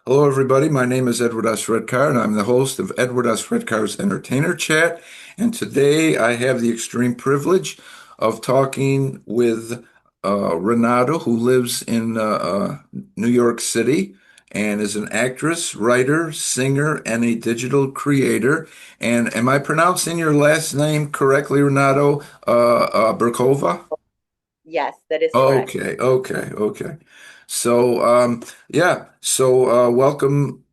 Hello, everybody. My name is Edward S. Redcar, and I'm the host of Edward S. Redcar's Entertainer Chat. And today I have the extreme privilege of talking with Renata, who lives in New York City and is an actress, writer, singer, and a digital creator. And am I pronouncing your last name correctly, Renato? Berkova? Yes, that is correct. Okay. So, welcome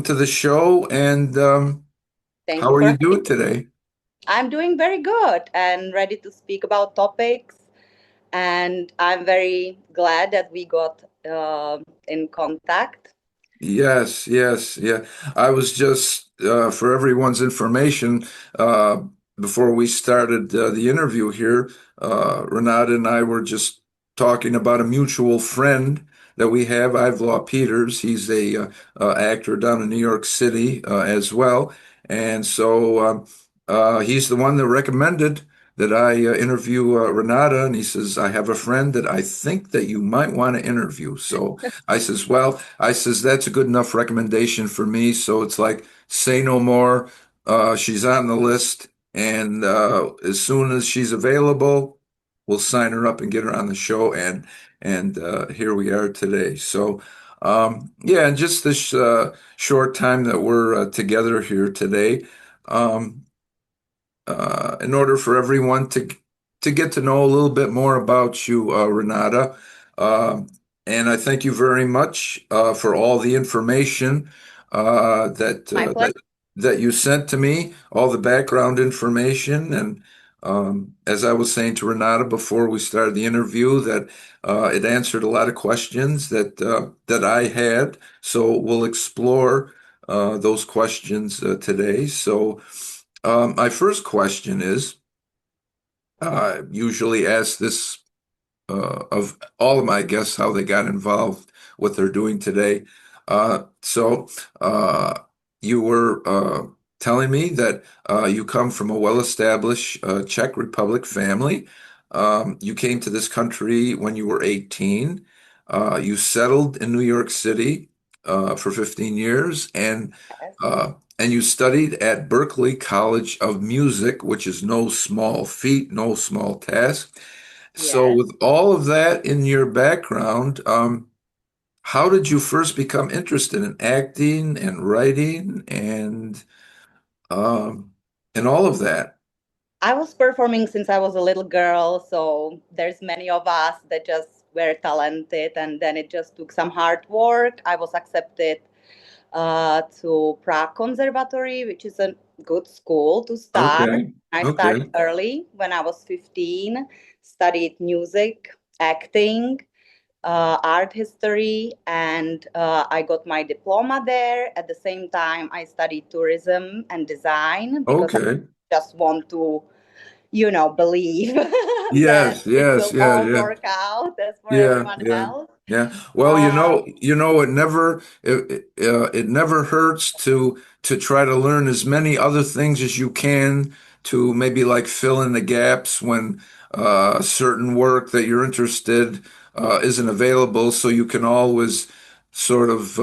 to the show. And Thank how you are for you having doing today? me. I'm doing very good and ready to speak about topics. And I'm very glad that we got in contact. Yeah. I was just for everyone's information, uh, before we started the interview here, Renata and I were just talking about a mutual friend that we have, Ivelaw Peters. He's a actor down in New York City as well, and so he's the one that recommended that I interview Renata, and he says I have a friend that I think that you might want to interview. So. I says, that's a good enough recommendation for me. So it's like, say no more. She's on the list. And as soon as she's available, we'll sign her up and get her on the show. And here we are today. So, yeah, and just this short time that we're together here today, um, in order for everyone to get to know a little bit more about you, Renata. Um, and I thank you very much for all the information uh, that My uh, pleasure. that that you sent to me, all the background information, and as I was saying to Renata before we started the interview, that it answered a lot of questions that I had. So we'll explore those questions today. So. My first question is, usually ask this of all of my guests how they got involved, what they're doing today. So you were telling me that you come from a well-established Czech Republic family. You came to this country when you were 18. You settled in New York City for 15 years, Yes. and you studied at Berklee College of Music, which is no small feat, no small task. So, Yes. with all of that in your background, how did you first become interested in acting and writing um, and all of that? I was performing since I was a little girl, so there's many of us that just were talented, and then it just took some hard work. I was accepted to Prague Conservatory, which is a good school to start. Okay, I started okay, early when I was 15, studied music, acting, art history, and I got my diploma there. At the same time, I studied tourism and design because I okay. just want to, believe that it Yes, will all work out as for everyone yeah, else. yeah. Well, Uh, it never hurts to try to learn as many other things as you can to maybe like fill in the gaps when certain work that you're interested isn't available, so you can always sort of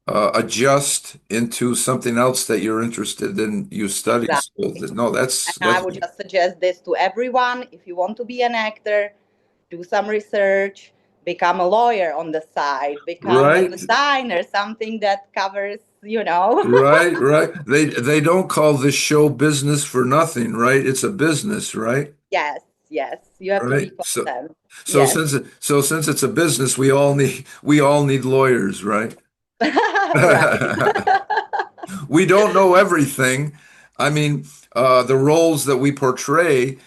adjust into something else that you're interested in. You study. So exactly. no, And I that's would just suggest this to everyone. If you want to be an actor, do some research, become a lawyer on the side, become a right. designer, something that covers, you know. Right. They don't call this show business for nothing, right? It's a business, right? Yes, yes. You have to Right. be content. So Yes. since it's a business, we all need lawyers, right? Right. We don't know everything. I mean, the roles that we portray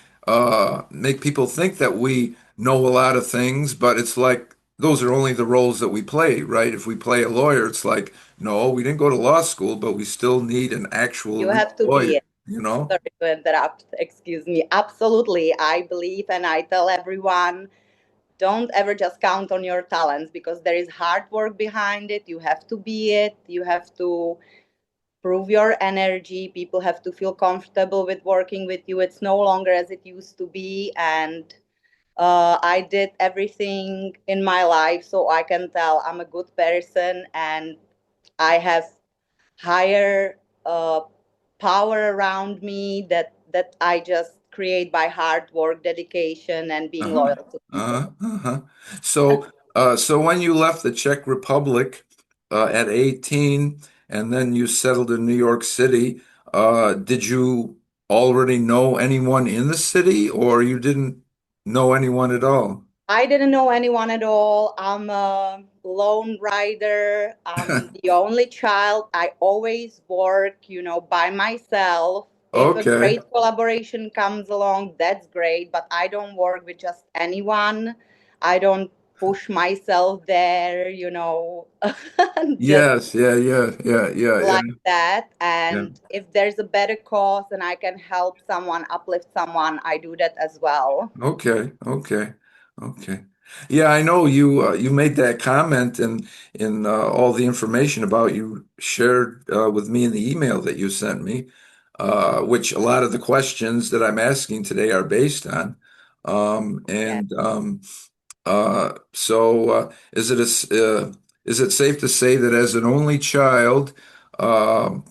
make people think that we know a lot of things, but it's like those are only the roles that we play, right? If we play a lawyer, it's like, no, we didn't go to law school, but we still need an actual You real have to be lawyer, it. you know? Sorry to interrupt. Excuse me. Absolutely. I believe and I tell everyone don't ever just count on your talents because there is hard work behind it. You have to be it. You have to prove your energy. People have to feel comfortable with working with you. It's no longer as it used to be. And I did everything in my life so I can tell I'm a good person and I have higher power around me that I just create by hard work, dedication, and being Uh-huh. loyal to people. Uh-huh. So when you left the Czech Republic at 18 and then you settled in New York City, did you already know anyone in the city or you didn't know anyone at all? I didn't know anyone at all. I'm a lone rider. I'm the only child. I always work, by myself. If a Okay. great collaboration comes along, that's great, but I don't work with just anyone. I don't push myself there, just Yes, yeah. like that. Yeah. And if there's a better cause and I can help someone, uplift someone, I do that as well. Okay, okay. Yeah, I know you made that comment and in all the information about you shared with me in the email that you sent me, which a lot of the questions that I'm asking today are based on. Yeah. And so is it safe to say that as an only child, um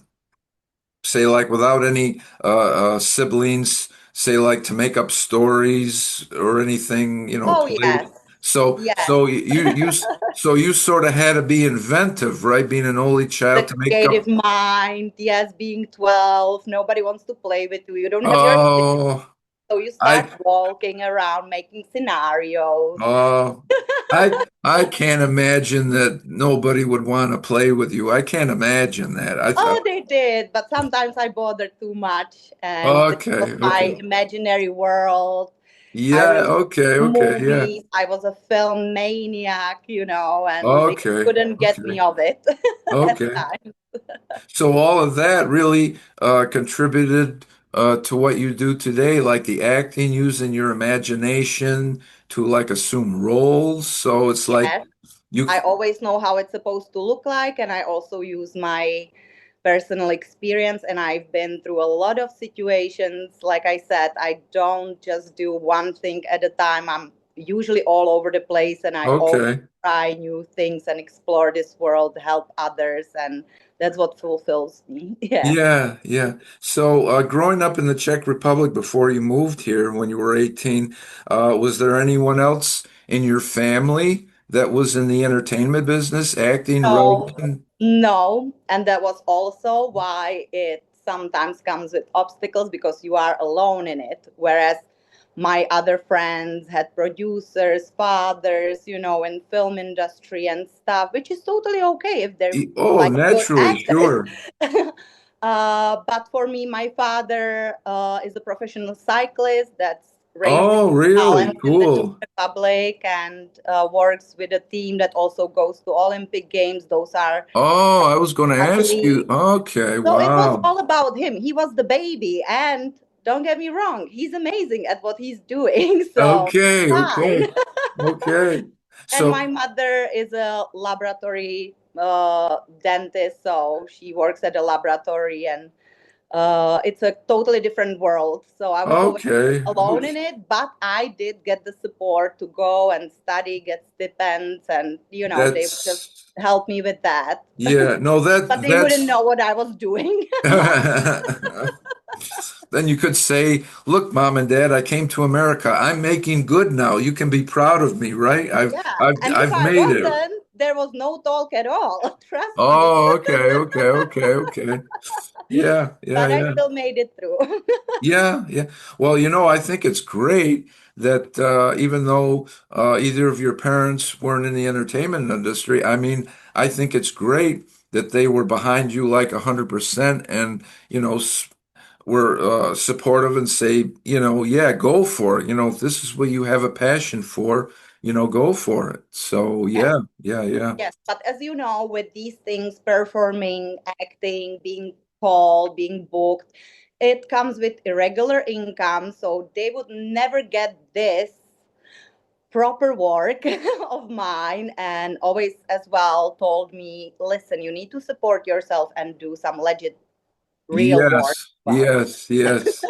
say like without any siblings, say like to make up stories or anything, Oh, play yes. with. So Yes. so so you sort of had to be inventive, right? Being an only The child to make creative up. mind, yes, being 12, nobody wants to play with you. You don't have your siblings, Oh, so you start I walking around making scenarios. oh I can't imagine that nobody would want to play with you. I can't imagine that. I Oh, thought, they did, but sometimes I bothered too much, and this was okay, my okay. imaginary world. I Yeah, really okay, yeah. movies. I was a film maniac, and they Okay, couldn't get me okay, of it at okay. times. So all of that really contributed to what you do today, like the acting, using your imagination to like assume roles. So it's like Yes. you, I always know how it's supposed to look like, and I also use my personal experience. And I've been through a lot of situations. Like I said, I don't just do one thing at a time. I'm usually all over the place, and I always okay. try new things and explore this world, help others, and that's what fulfills me. Yeah. Yeah. So growing up in the Czech Republic before you moved here when you were 18, was there anyone else in your family that was in the entertainment business, acting, No, writing? no. And that was also why it sometimes comes with obstacles because you are alone in it. Whereas my other friends had producers, fathers, in film industry and stuff, which is totally okay if they're Oh, like good naturally, actors. sure. But for me, my father is a professional cyclist that's raised Oh, talent really? in the Czech Cool. Republic and works with a team that also goes to Olympic Games. Those are Oh, I was going to ask you. athletes. Okay, So it was wow. all about him. He was the baby. And don't get me wrong, he's amazing at what he's doing. So Okay, fine. okay. And So, my mother is a laboratory dentist. So she works at a laboratory and it's a totally different world. So I was always okay. alone in it, but I did get the support to go and study, get stipends, and they would just That's help me with that. yeah. No, But they wouldn't that's know what I was doing. then you could say, "Look, mom and dad, I came to America. I'm making good now. You can be proud of me, right? Yeah, and if I've I made it." wasn't, there was no talk at all. Trust me. Oh, okay. But I Yeah. still made it through. Yeah. Well, I think it's great that even though either of your parents weren't in the entertainment industry, I mean, I think it's great that they were behind you like 100% and, were supportive and say, yeah, go for it. If this is what you have a passion for, go for it. So, Yes. yeah. Yes, but as you know, with these things, performing, acting, being called, being booked, it comes with irregular income. So they would never get this proper work of mine. And always, as well, told me, listen, you need to support yourself and do some legit, real work Yes, as well. yes.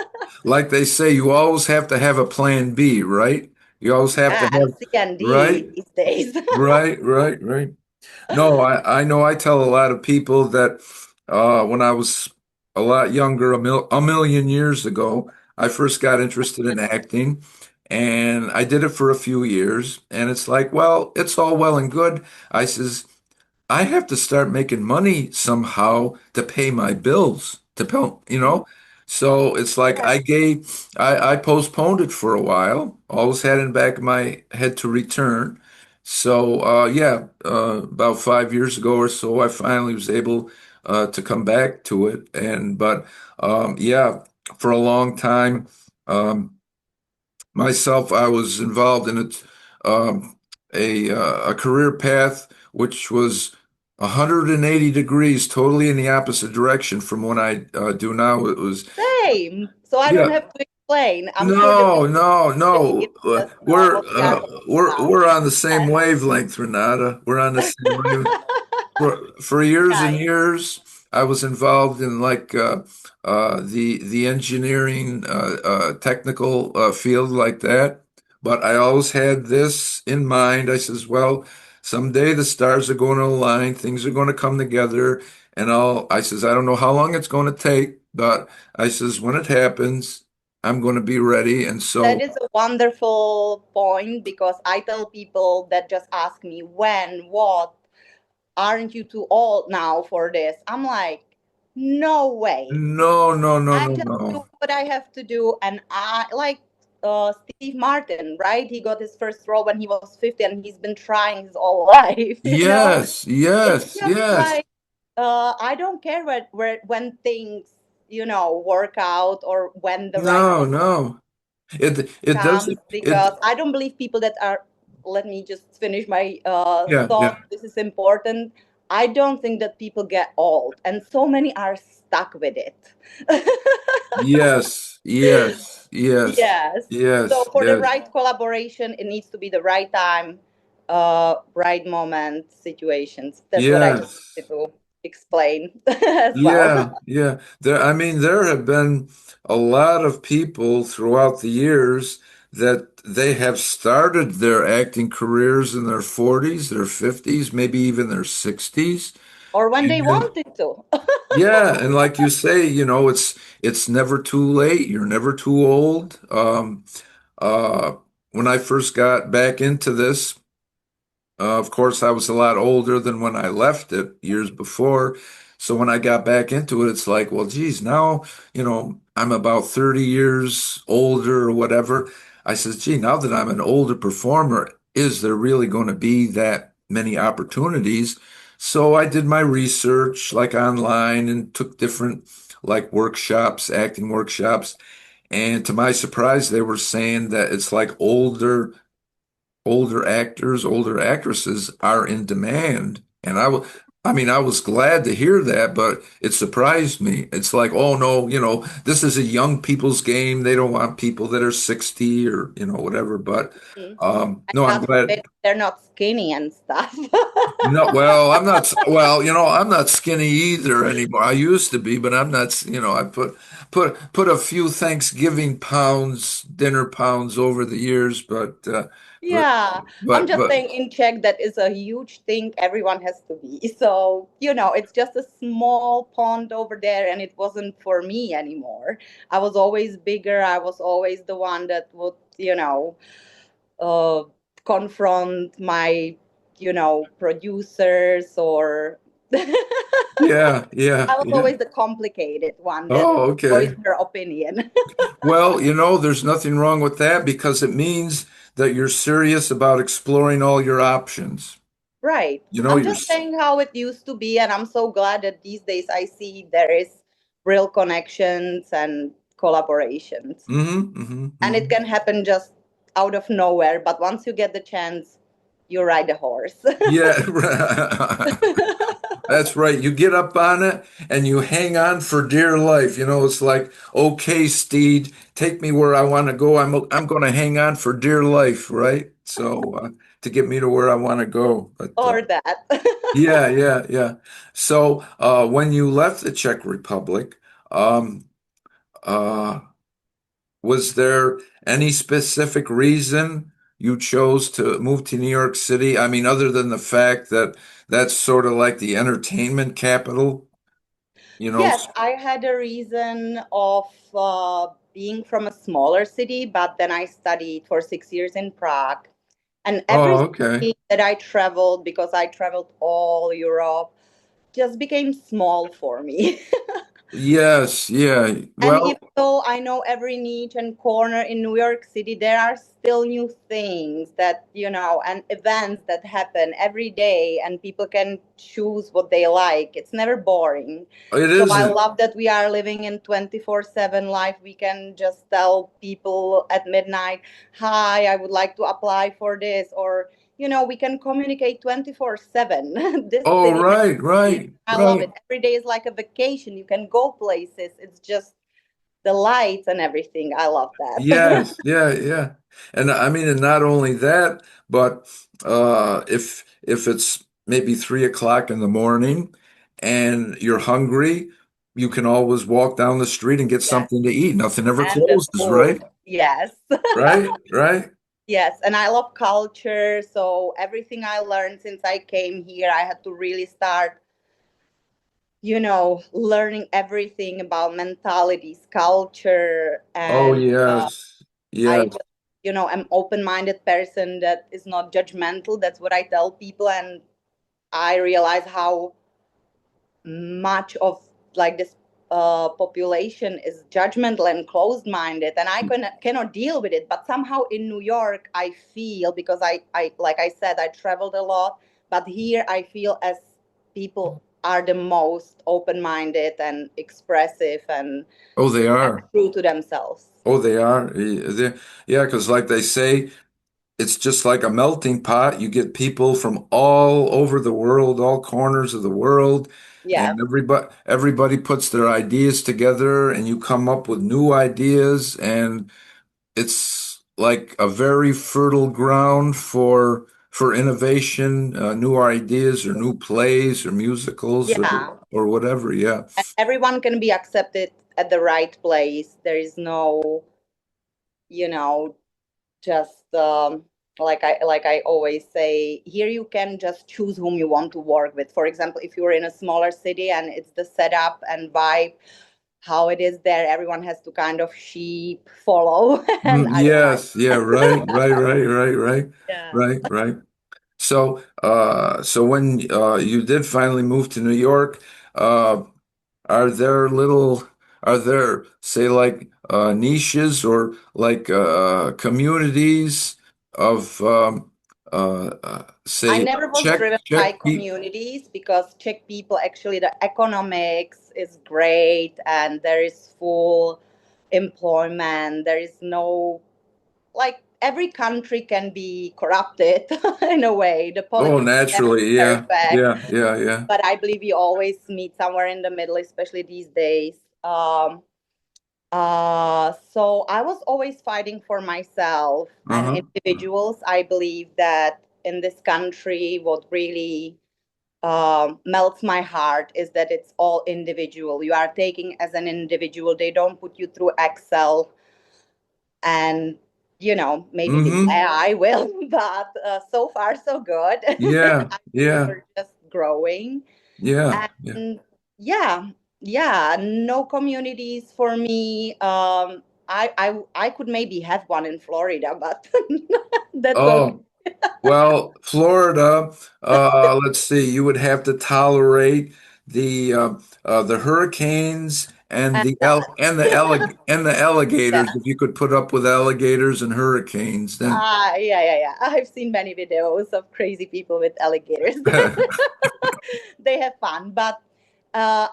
Like they say, you always have to have a plan B, right? You always have to Yeah, and have, C and D right, these days. right. No, I know I tell a lot of people that when I was a lot younger, a million years ago, I first got interested in acting, and I did it for a few years, and it's like, well, it's all well and good. I says, I have to start making money somehow to pay my bills, to pay, you know? So it's like Right. I postponed it for a while, always had in the back of my head to return. So, yeah, about 5 years ago or so, I finally was able to come back to it. Yeah, for a long time, um, myself, I was involved in a career path which was 180 degrees, totally in the opposite direction from what I do now. It was, Same. So I don't yeah, have to explain. I'm sure the no, people no, listening no. is just what we are We're talking on the same about. wavelength, Renata. We're on the same wavelength. For years and Right. years, I was involved in the engineering technical field like that. But I always had this in mind. I says, well, someday the stars are going to align, things are going to come together, and I says, I don't know how long it's going to take, but I says, when it happens, I'm going to be ready. And That so, is a wonderful point because I tell people that just ask me when, what, aren't you too old now for this? I'm like, no way. no, no, no, I no, just do no. what I have to do. And I like Steve Martin, right? He got his first role when he was 50 and he's been trying his whole life, you know? Yes, It's yes, just yes. like, I don't care when things, work out or when the right No, no. It comes doesn't because I don't believe people that are. Let me just finish my yeah, yeah. thought. This is important. I don't think that people get old, and so many are stuck with it. Yes, yes, yes, Yes. So yes, for the yes, right collaboration, it needs to be the right time, right moment, situations. That's what I just yes. wanted to explain as well. Yeah, yeah. I mean, there have been a lot of people throughout the years that they have started their acting careers in their 40s, their 50s, maybe even their 60s. Or when they And wanted to. yeah, and like you say, it's never too late. You're never too old. Uh, when I first got back into this, of course, I was a lot older than when I left it years before. So when I got back into it, it's like, well, geez, now, I'm about 30 years older or whatever. I says, gee, now that I'm an older performer, is there really going to be that many opportunities? So I did my research like online and took different like workshops, acting workshops. And to my surprise, they were saying that it's like older actors, older actresses are in demand. And I mean, I was glad to hear that, but it surprised me. It's like, oh no, this is a young people's game. They don't want people that are 60 or, whatever. But And no, I'm God glad. forbid they're not skinny and stuff. No, well, well, I'm not skinny either anymore. I used to be, but I'm not, I put a few Thanksgiving pounds, dinner pounds over the years, but, Yeah, I'm just but saying in Czech that is a huge thing everyone has to be. So, it's just a small pond over there and it wasn't for me anymore. I was always bigger. I was always the one that would, uh, confront my, producers or yeah, yeah, I was yeah. always the complicated one that Oh, voiced okay. her opinion. Well, there's nothing wrong with that because it means that you're serious about exploring all your options. Right. You know, I'm you're, just saying how it used to be, and I'm so glad that these days I see there is real connections and collaborations. And it hmm. can happen just out of nowhere, but once you get the chance, you ride a horse. Yeah, that's right. You get up on it and you hang on for dear life. It's like, okay, Steed, take me where I want to go. I'm going to hang on for dear life, right? So to get me to where I want to go. But Or that. yeah, yeah, yeah. So when you left the Czech Republic, um, uh, was there any specific reason? you chose to move to New York City? I mean, other than the fact that that's sort of like the entertainment capital, you know? Yes, I had a reason of being from a smaller city, but then I studied for 6 years in Prague. And every Oh, okay. city that I traveled, because I traveled all Europe, just became small for me. Yes, yeah. And even Well, though I know every niche and corner in New York City, there are still new things that, and events that happen every day, and people can choose what they like. It's never boring. it So I isn't. love that we are living in 24/7 life. We can just tell people at midnight, hi, I would like to apply for this. Or, we can communicate 24/7. This Oh, city, right, right, I love right. it. Every day is like a vacation. You can go places. It's just the lights and everything. I love that. Yes, yeah, yeah. And I mean, and not only that, but if it's maybe 3 o'clock in the morning and you're hungry, you can always walk down the street and get Yes. something to eat. Nothing ever And the closes, food. right? Yes. Right, right. Yes. And I love culture. So everything I learned since I came here, I had to really start, learning everything about mentalities, culture. Oh, And yes, I yes. just, am open-minded person that is not judgmental. That's what I tell people. And I realize how much of like this population is judgmental and closed-minded, and I cannot deal with it. But somehow in New York I feel, because I like I said, I traveled a lot, but here I feel as people are the most open-minded and expressive Oh, they and are. true to themselves. Oh, they are. Yeah, because like they say, it's just like a melting pot. You get people from all over the world, all corners of the world, Yeah. and everybody puts their ideas together and you come up with new ideas, and it's like a very fertile ground for innovation, new ideas or new plays or musicals Yeah, or whatever. Yeah. and everyone can be accepted at the right place. There is no, you know just like I always say, here you can just choose whom you want to work with. For example, if you're in a smaller city and it's the setup and vibe how it is there, everyone has to kind of sheep follow, and I don't like Yes, yeah, right, right, right, right, right, yeah. right, right. So when you did finally move to New York, uh, are there little, are there, say, like niches or like communities of, I say, never was driven by People? communities, because Czech people, actually the economics is great and there is full employment. There is no, like, every country can be corrupted in a way. The Oh, politics is never naturally, yeah, perfect, yeah, yeah, yeah. but I believe you always meet somewhere in the middle, especially these days. So I was always fighting for myself and Uh-huh. individuals. I believe that in this country, what really melts my heart is that it's all individual. You are taking as an individual. They don't put you through Excel and, maybe the Mm-hmm. AI will, but so far so good. Yeah, I believe yeah, we're just growing. yeah, yeah. And yeah, yeah, no communities for me. I could maybe have one in Florida, but that will be Oh. Well, Florida, let's see, you would have to tolerate the hurricanes and and the that. alligators. Yeah. If you could put up with alligators and hurricanes, then Yeah, yeah, yeah. I've seen many videos of crazy people with alligators. They have fun, but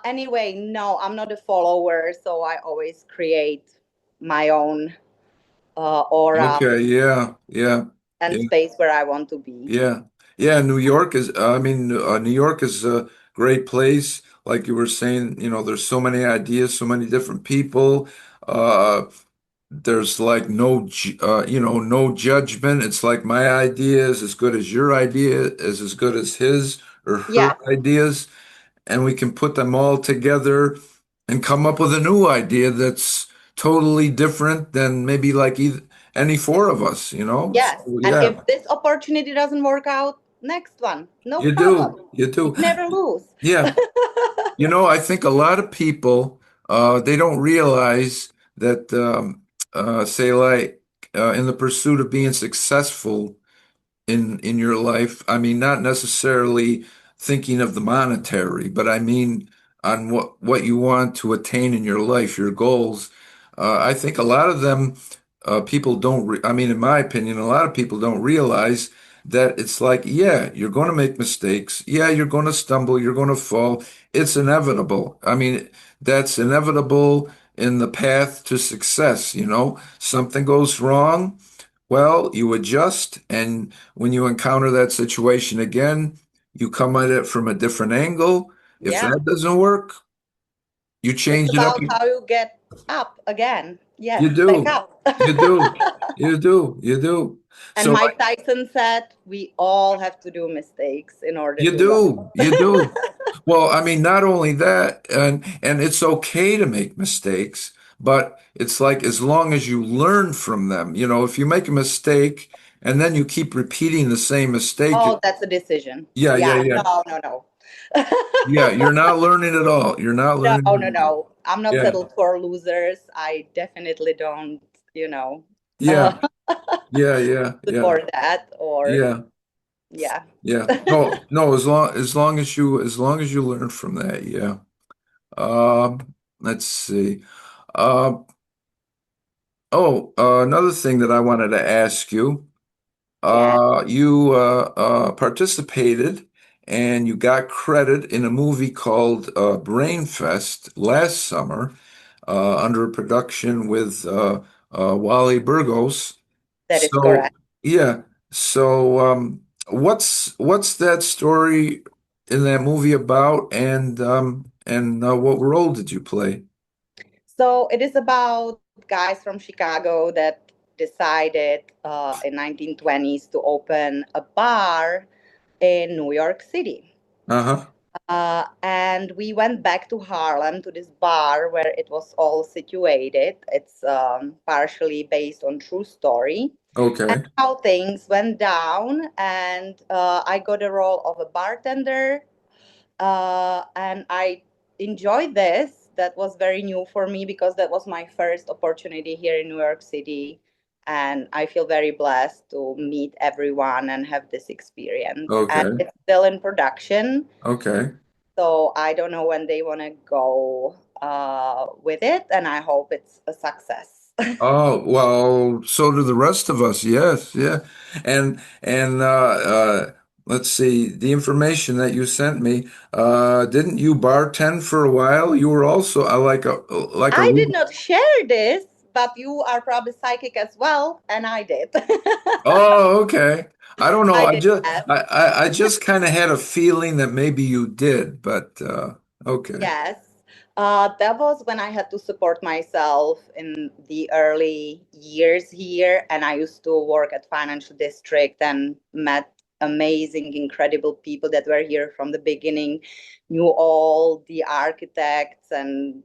anyway, no, I'm not a follower, so I always create my own aura okay, yeah, yeah, and yeah, space where I want to be. yeah, yeah. New York is, I mean, New York is a great place. Like you were saying, there's so many ideas, so many different people. Uh, There's like no judgment. It's like my idea is as good as your idea is as good as his or her Yeah, ideas, and we can put them all together and come up with a new idea that's totally different than maybe like either any four of us, you know? So Yes. And yeah, if this opportunity doesn't work out, next one, no you problem. do. You You do. never lose. Yeah. You know, I think a lot of people they don't realize that say like in the pursuit of being successful in your life. I mean, not necessarily thinking of the monetary, but I mean on what you want to attain in your life, your goals. I think a lot of them people don't I mean, in my opinion, a lot of people don't realize that it's like, yeah, you're going to make mistakes. Yeah, you're going to stumble, you're going to fall. It's inevitable. I mean, that's inevitable in the path to success, you know. Something goes wrong, well, you adjust, and when you encounter that situation again, you come at it from a different angle. If Yeah. that doesn't work, you It's change it up. about how you get up again. Yes, You back do, up. you do, you do, you do. And So Mike Tyson said, we all have to do mistakes in order you to learn. do, you do. Well, I mean, not only that, and it's okay to make mistakes, but it's like as long as you learn from them, you know, if you make a mistake and then you keep repeating the same mistake, Oh, that's a decision. yeah, yeah, Yeah, yeah. no, no, no. Yeah, you're not learning at all. You're not No, learning no, at all. no. I'm not Yeah, settled for losers. I definitely don't, you know, uh, yeah, yeah, yeah, yeah, support that or, yeah, yeah. yeah. No, no. As long as you learn from that, yeah. Let's see. Uh, another thing that I wanted to ask you. Yeah, You participated and you got credit in a movie called Brainfest last summer under a production with Wally Burgos. that is So correct. yeah, so what's that story in that movie about, and what role did you play? So it is about guys from Chicago that decided in 1920s to open a bar in New York City. Uh-huh. And we went back to Harlem to this bar where it was all situated. It's partially based on true story and Okay. how things went down. And I got a role of a bartender, and I enjoyed this. That was very new for me because that was my first opportunity here in New York City. And I feel very blessed to meet everyone and have this experience. And Okay. it's still in production. Okay. So I don't know when they want to go with it, and I hope it's a success. Oh, well, so do the rest of us. Yes, yeah. And let's see, the information that you sent me, didn't you bartend for a while? You were also like a I did room. not share this, but you are probably psychic as well, and I did. Oh, okay. I don't know. I I did, just yes. I just kind of had a feeling that maybe you did, but okay. Yes. That was when I had to support myself in the early years here. And I used to work at Financial District and met amazing, incredible people that were here from the beginning, knew all the architects, and,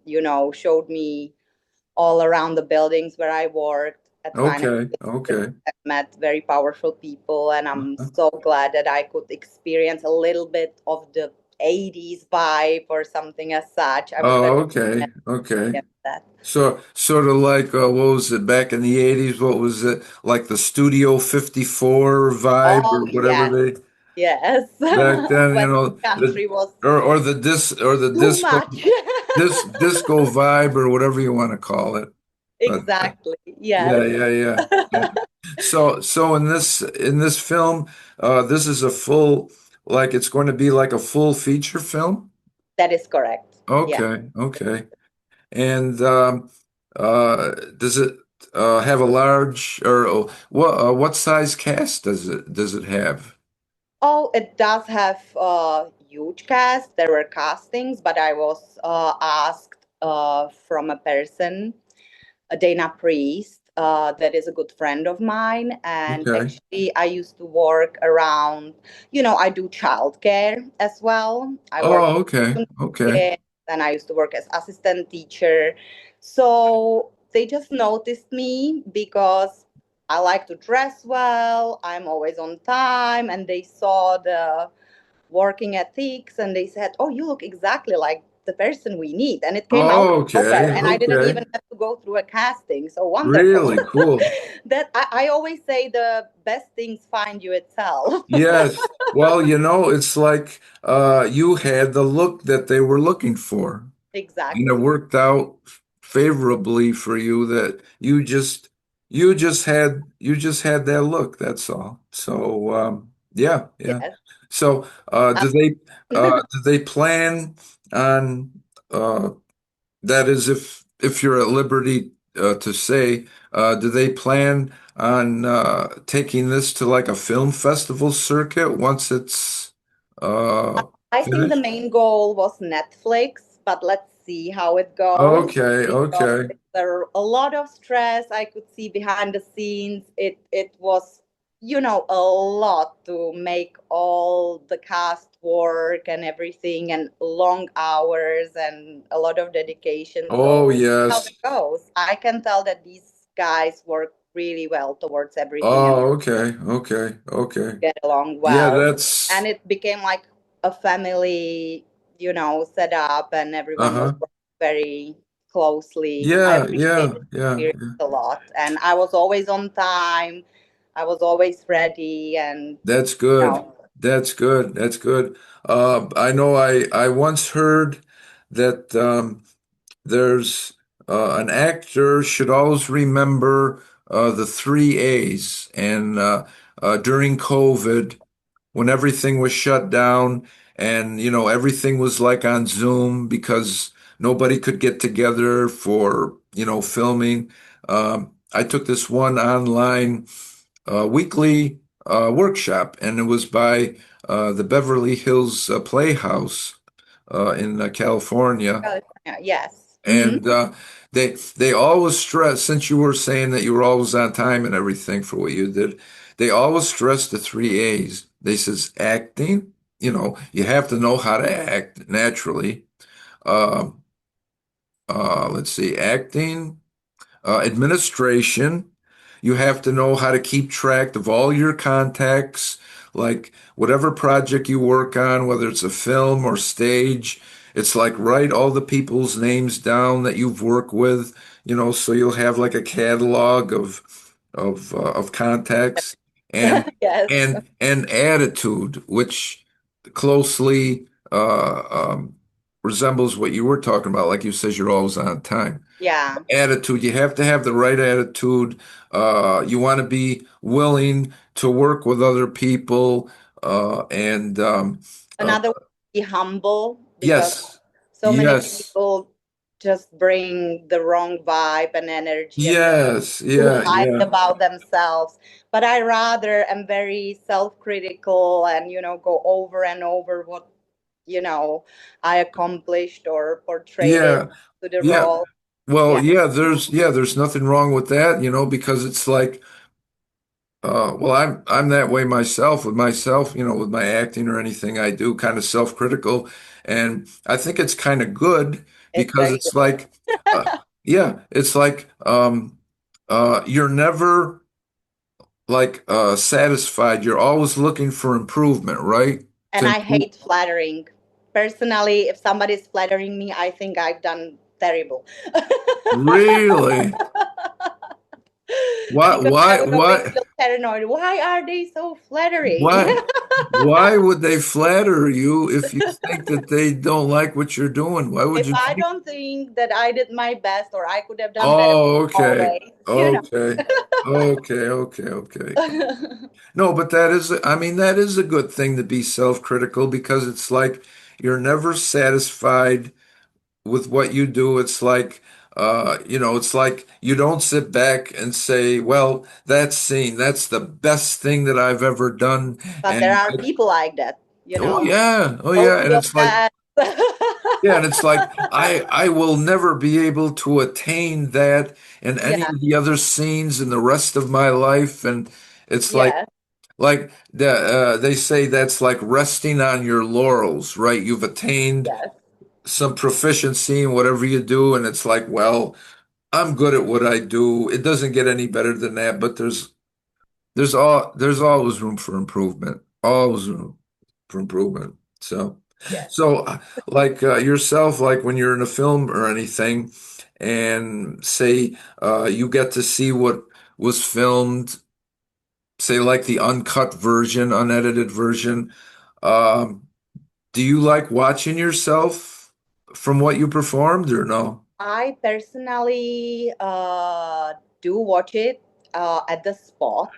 showed me all around the buildings where I worked at Financial Okay. District. Okay. I met very powerful people, and I'm so glad that I could experience a little bit of the 80s vibe or something as such. I was very Oh, happy okay. Okay. with that. So sort of like what was it back in the 80s? What was it like the Studio 54 vibe or Oh, whatever yes, they yes. back then, When you know, the country was or the too disco much. disco vibe or whatever you want to call it. But Exactly. yeah, Yes, yeah, yeah. Yeah. So in this film, this is a full like it's going to be like a full feature film. that is correct. Yeah. Okay, okay. And does it have a large or what size cast does it have? Oh, it does have a huge cast. There were castings, but I was asked from a person, a Dana Priest, that is a good friend of mine. And Okay. actually, I used to work around, I do childcare as well. I work Oh, okay. with Okay. kids, and I used to work as assistant teacher. So they just noticed me because I like to dress well. I'm always on time. And they saw the working ethics and they said, "Oh, you look exactly like the person we need." And it came out of nowhere. Okay, And I didn't okay. even have to go through a casting. So wonderful. Really cool. That I always say the best things find you itself. Yes. Well, it's like you had the look that they were looking for. And it Exactly. worked out favorably for you that you just had that look, that's all. So yeah, yeah. Yes. So Uh, do they plan on that is if you're at liberty to say do they plan on taking this to like a film festival circuit once it's uh I think the finished? main goal was Netflix, but let's see how it goes Okay, because okay. there are a lot of stress I could see behind the scenes. It was, a lot to make all the cast work and everything and long hours and a lot of dedication. Oh So how yes. it goes. I can tell that these guys work really well towards everything and Oh, okay, okay, okay. get along Yeah, well. And that's it became like a family, set up, and everyone was uh-huh. working very closely. I Yeah, appreciate yeah, this yeah, experience yeah. a lot. And I was always on time, I was always ready, and, That's you good. know, That's good. That's good. I know I once heard that there's an actor should always remember the three A's. And during COVID, when everything was shut down and everything was like on Zoom because nobody could get together for filming. I took this one online weekly workshop, and it was by the Beverly Hills Playhouse in California. California, yes. Hmm. And they always stress, since you were saying that you were always on time and everything for what you did, they always stress the three A's. They says acting, you have to know how to act naturally. Um, let's see, acting, administration. You have to know how to keep track of all your contacts, like whatever project you work on, whether it's a film or stage. It's like write all the people's names down that you've worked with, so you'll have like a catalog of contacts and Yes. and attitude, which closely resembles what you were talking about. Like you says, you're always on time. Yeah. Attitude. You have to have the right attitude. You want to be willing to work with other people. And uh, Another way, be humble because yes, so many yes, people just bring the wrong vibe and energy and just yes, too yeah, high yeah, about themselves. But I rather am very self-critical and, go over and over what, I accomplished or portrayed it yeah, to the yeah. role. Well, Yeah. there's nothing wrong with that, because it's like well, I'm that way myself with myself, with my acting or anything I do, kind of self-critical, and I think it's kind of good It's because very it's like, yeah, it's like you're never like satisfied. You're always looking for improvement, right? and To I improve. hate flattering. Personally, if somebody's flattering me, I think I've done terrible. Really? Why? Because I Why? would always Why? feel paranoid. Why are they so flattering? Why? Why would they flatter you if you think that they don't like what you're doing? Why would If you I think? don't think that I did my best or I could have done better, Oh, okay. always. Okay. Okay, okay, okay. No, but I mean, that is a good thing to be self-critical because it's like you're never satisfied with what you do. It's like you don't sit back and say, well, that scene, that's the best thing that I've ever done. But there And are people like that, oh yeah, oh Don't yeah. And feel it's like, bad. yeah, and it's like I will never be able to attain that in any Yeah, of the other scenes in the rest of my life. And it's yeah, they say that's like resting on your laurels, right? You've attained yes. some proficiency in whatever you do, and it's like, well, I'm good at what I do. It doesn't get any better than that, but there's there's always room for improvement. Always room for improvement. So, Yes. like yourself, like when you're in a film or anything, and say you get to see what was filmed, say like the uncut version, unedited version. Um, do you like watching yourself from what you performed or no? I personally do watch it at the spot.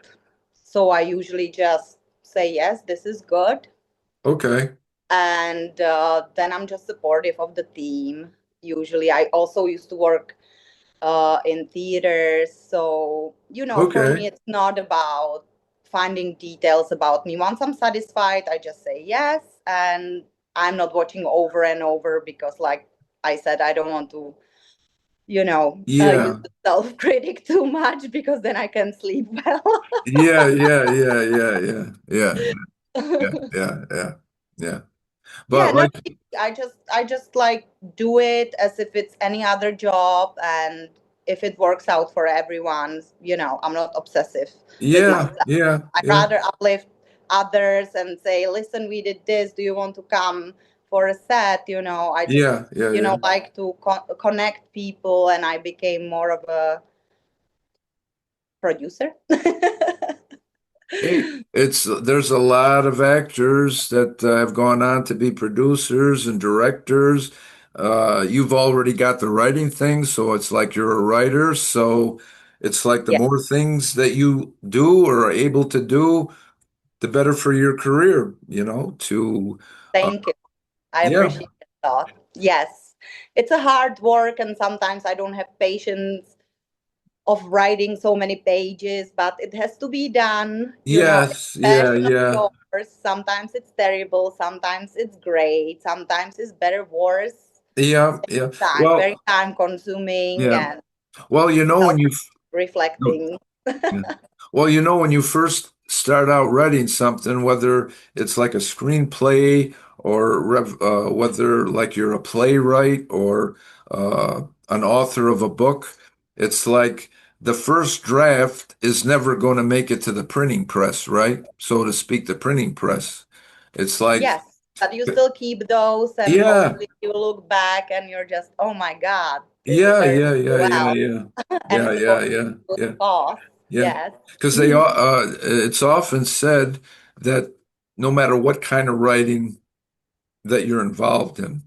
So I usually just say, yes, this is good. Okay. And then I'm just supportive of the team. Usually, I also used to work in theaters. So, for Okay. me, it's not about finding details about me. Once I'm satisfied, I just say yes. And I'm not watching over and over because, like I said, I don't want to, use Yeah. the self critic too much because then I can sleep well. Yeah. Yeah. Yeah. Yeah. Yeah. Yeah, But no, like, I just like do it as if it's any other job, and if it works out for everyone, I'm not obsessive with yeah, myself. yeah, I'd yeah, rather uplift others and say, listen, we did this, do you want to come for a set? I just yeah. like to connect people, and I became more of a producer. Hey, it's there's a lot of actors that have gone on to be producers and directors. You've already got the writing thing, so it's like you're a writer. So it's like the Yeah, more things that you do or are able to do, the better for your career, uh, thank you. I yeah, appreciate the thought. Yes, it's a hard work, and sometimes I don't have patience of writing so many pages, but it has to be done. It's yes, a passion of yeah, yours. Sometimes it's terrible, sometimes it's great, sometimes it's better, worse. yeah. Time, very time consuming Yeah. and Well, self when you reflecting. Yeah. Well, when you first start out writing something, whether it's like a screenplay or whether like you're a playwright or an author of a book, it's like the first draft is never going to make it to the printing press, right? So to speak, the printing press. It's like, Yes, but you still keep those, and yeah, hopefully you look back and you're just, oh my God, this turned well, and it's going to a good yeah. cause. Yeah, Yes. because it's often said that no matter what kind of writing that you're involved in,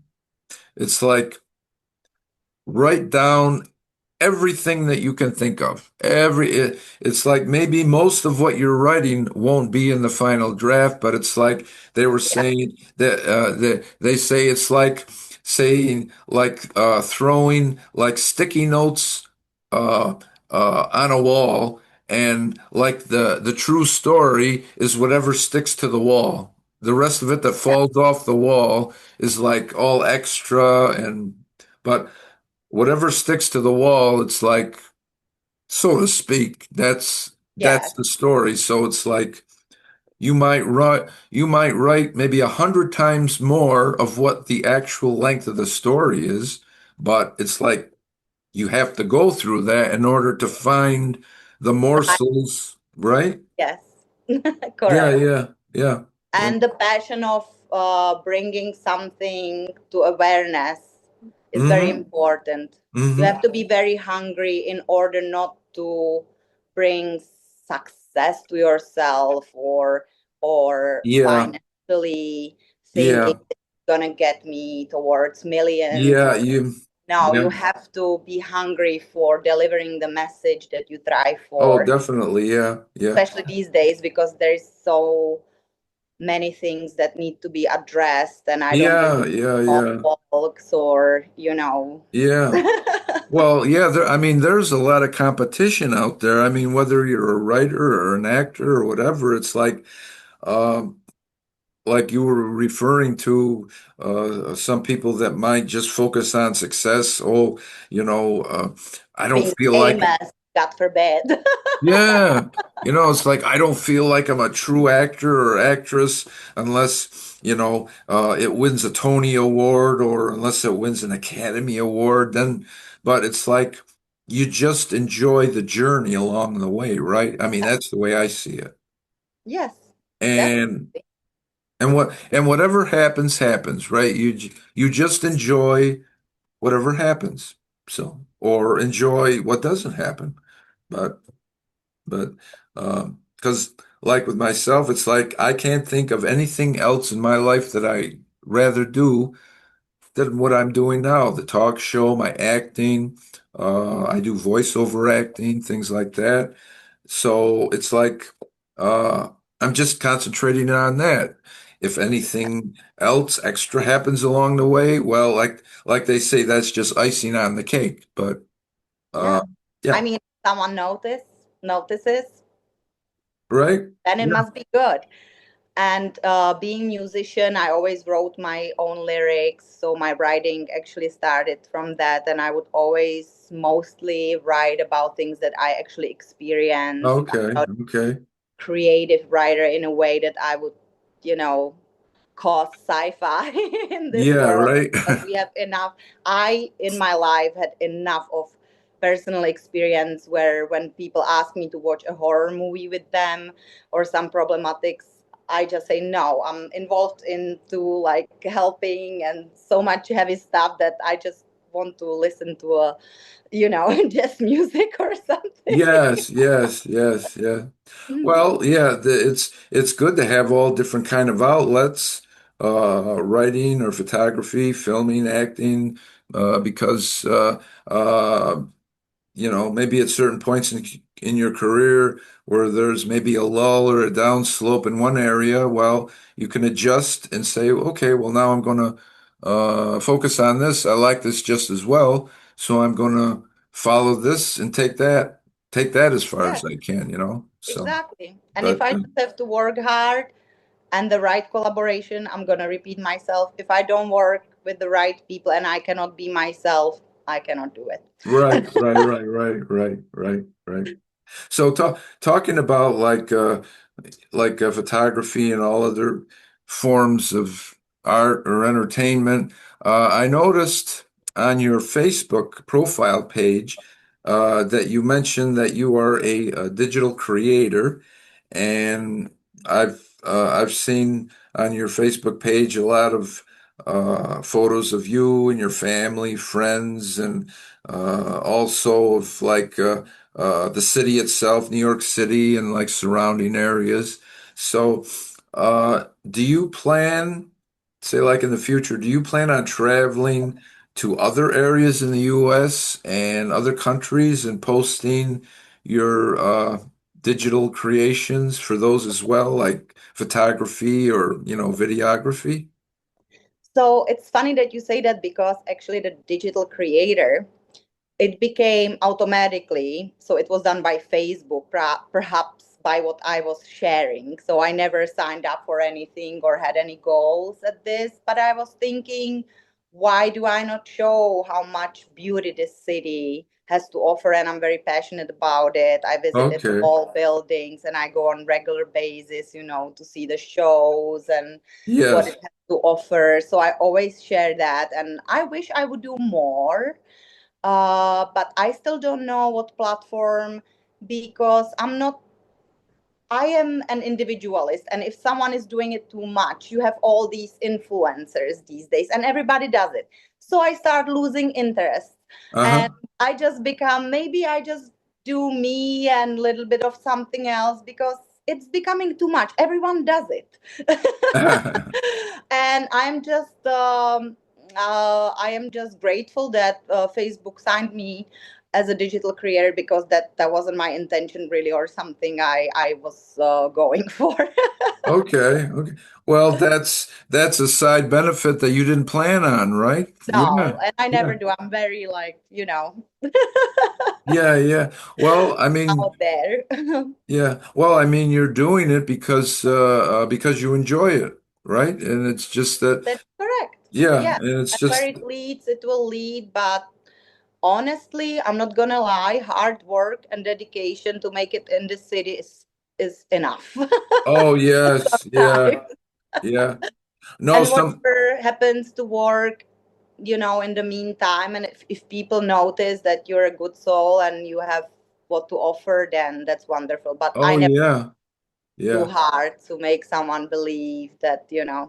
it's like write down everything that you can think of. It's like maybe most of what you're writing won't be in the final draft, but it's like they were Yeah. saying that they say it's like saying like throwing like sticky notes uh, on a wall, and like the true story is whatever sticks to the wall. The rest of it that falls off the wall is like all extra but whatever sticks to the wall, it's like, so to speak, that's Yes. the story. So it's like you might write maybe 100 times more of what the actual length of the story is, but it's like you have to go through that in order to find the morsels, right? Yes, Yeah, correct. yeah. And the passion of bringing something to awareness is very Mm-hmm. important. You Mm-hmm. have to be very hungry in order not to bring success to yourself, or Yeah, financially thinking yeah, it's gonna get me towards millions. yeah. Or no, Yeah. you have to be hungry for delivering the message that you thrive Oh, for, definitely. Yeah, yeah. especially these days because there's so many things that need to be addressed, and I don't believe in Yeah. folks or Yeah. Well, yeah, I mean, there's a lot of competition out there. I mean, whether you're a writer or an actor or whatever, it's um, like you were referring to some people that might just focus on success. Oh, I don't being feel like, famous, God forbid. yeah, it's like I don't feel like I'm a true actor or actress unless, it wins a Tony Award or unless it wins an Academy Award. Then, but it's like, you just enjoy the journey along the way, right? I mean, that's the way I see it. Yes, And definitely. whatever happens, happens, right? You just enjoy whatever happens. So, or enjoy what doesn't happen. But but because like with myself, it's like I can't think of anything else in my life that I rather do than what I'm doing now. The talk show, my acting, I do voiceover acting, things like that. So it's like uh, I'm just concentrating on that. If anything else extra happens along the way, well, like they say, that's just icing on the cake. But uh, Yeah. I yeah, mean, if someone notices, right? then it Yeah. must be good. And being musician, I always wrote my own lyrics, so my writing actually started from that. And I would always mostly write about things that I actually experienced. I'm Okay. not Okay. a creative writer in a way that I would, you know, cause sci-fi in this Yeah. world, Right. because we have enough. I in my life had enough of personal experience where when people ask me to watch a horror movie with them or some problematics, I just say no. I'm involved into like helping and so much heavy stuff that I just want to listen to a, just music or something. Yes, yes, yes, yeah. Well, yeah, it's good to have all different kind of outlets, writing or photography, filming, acting, because maybe at certain points in your career where there's maybe a lull or a downslope in one area, well, you can adjust and say, okay, well, now I'm going to focus on this. I like this just as well, so I'm going to follow this and take that as far Yes, as I can. So, exactly. And if but I just have to work hard and the right collaboration, I'm going to repeat myself. If I don't work with the right people and I cannot be myself, I cannot do it. right, right, right, right, right, right, right. So talking about like photography and all other forms of art or entertainment. I noticed on your Facebook profile page that you mentioned that you are a digital creator, and I've seen on your Facebook page a lot of photos of you and your family, friends, and also of the city itself, New York City, and like surrounding areas. So, do you plan, say, like in the future, do you plan on traveling to other areas in the U.S. and other countries and posting your digital creations for those as well, like photography or, videography? So it's funny that you say that because actually the digital creator, it became automatically, so it was done by Facebook, perhaps by what I was sharing. So I never signed up for anything or had any goals at this, but I was thinking, why do I not show how much beauty this city has to offer? And I'm very passionate about it. I visited Okay. all buildings and I go on regular basis, to see the shows and what it Yes. has to offer. So I always share that, and I wish I would do more, but I still don't know what platform, because I am an individualist. And if someone is doing it too much, you have all these influencers these days, and everybody does it. So I start losing interest. And Uh-huh. maybe I just do me and a little bit of something else, because it's becoming too much. Everyone does it. And I am just grateful that Facebook signed me as a digital creator, because that wasn't my intention really, or something I was going for. Okay, okay. Well, that's a side benefit that you didn't plan on, right? No, Yeah, and I yeah, never do. I'm very like, yeah, yeah. Well, I out mean, there. yeah. Well, I mean, you're doing it because you enjoy it, right? And it's just that, That's correct. yeah, Yeah. and it's And where just it leads, it will lead. But honestly, I'm not gonna lie, hard work and dedication to make it in this city is enough. oh yes, yeah, Sometimes. yeah. No, And some whatever happens to work, in the meantime, and if people notice that you're a good soul and you have what to offer, then that's wonderful. But I Oh never yeah. too Yeah. hard to make someone believe that, Yeah. I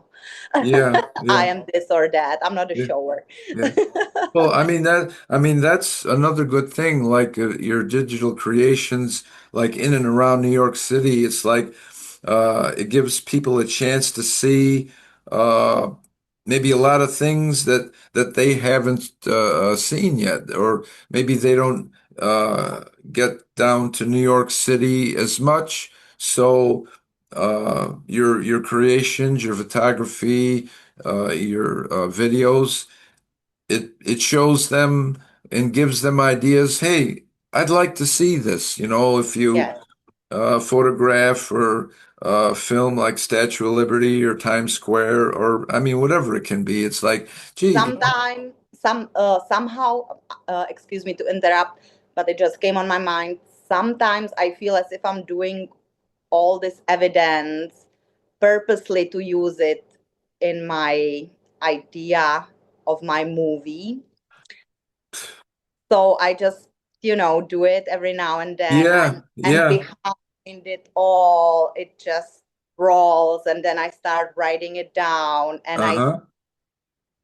Yeah. am this or that. I'm not a Yeah. shower. Yeah. Well, I mean that's another good thing. Like your digital creations, like in and around New York City, it's like it gives people a chance to see uh, maybe a lot of things that they haven't seen yet, or maybe they don't get down to New York City as much. So your creations, your photography, your videos it shows them and gives them ideas. Hey, I'd like to see this. If you Yes. photograph or film like Statue of Liberty or Times Square, or I mean, whatever it can be. It's like, gee, Sometimes, somehow, excuse me to interrupt, but it just came on my mind. Sometimes I feel as if I'm doing all this evidence purposely to use it in my idea of my movie. So I just, do it every now and then. yeah, And yeah, behind it all, it just rolls. And then I start writing it down, and I uh-huh,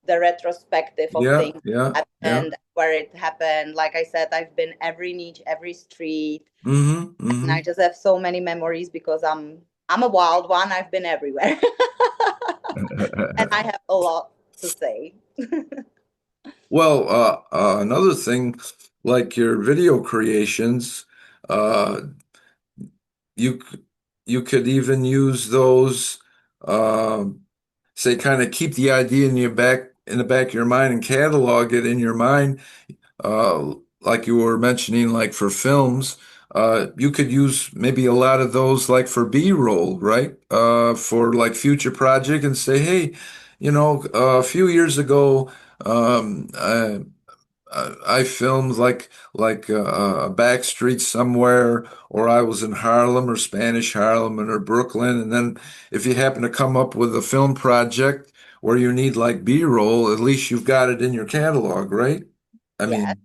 the retrospective of yeah, things yeah, that yeah, happened, where it happened. Like I said, I've been every niche, every street, mm-hmm, and I mm-hmm. just have so many memories because I'm a wild one. I've been everywhere, and I have a lot to say. Well, another thing, like your video creations, uh, you c- you could even use those, um, say, kind of keep the idea in the back of your mind and catalog it in your mind, like you were mentioning, like for films. You could use maybe a lot of those like for B-roll, right? For like future project and say, hey, a few years ago, um, I, I filmed like a back street somewhere, or I was in Harlem or Spanish Harlem or Brooklyn, and then if you happen to come up with a film project where you need like B-roll, at least you've got it in your catalog, right? I Yes, mean,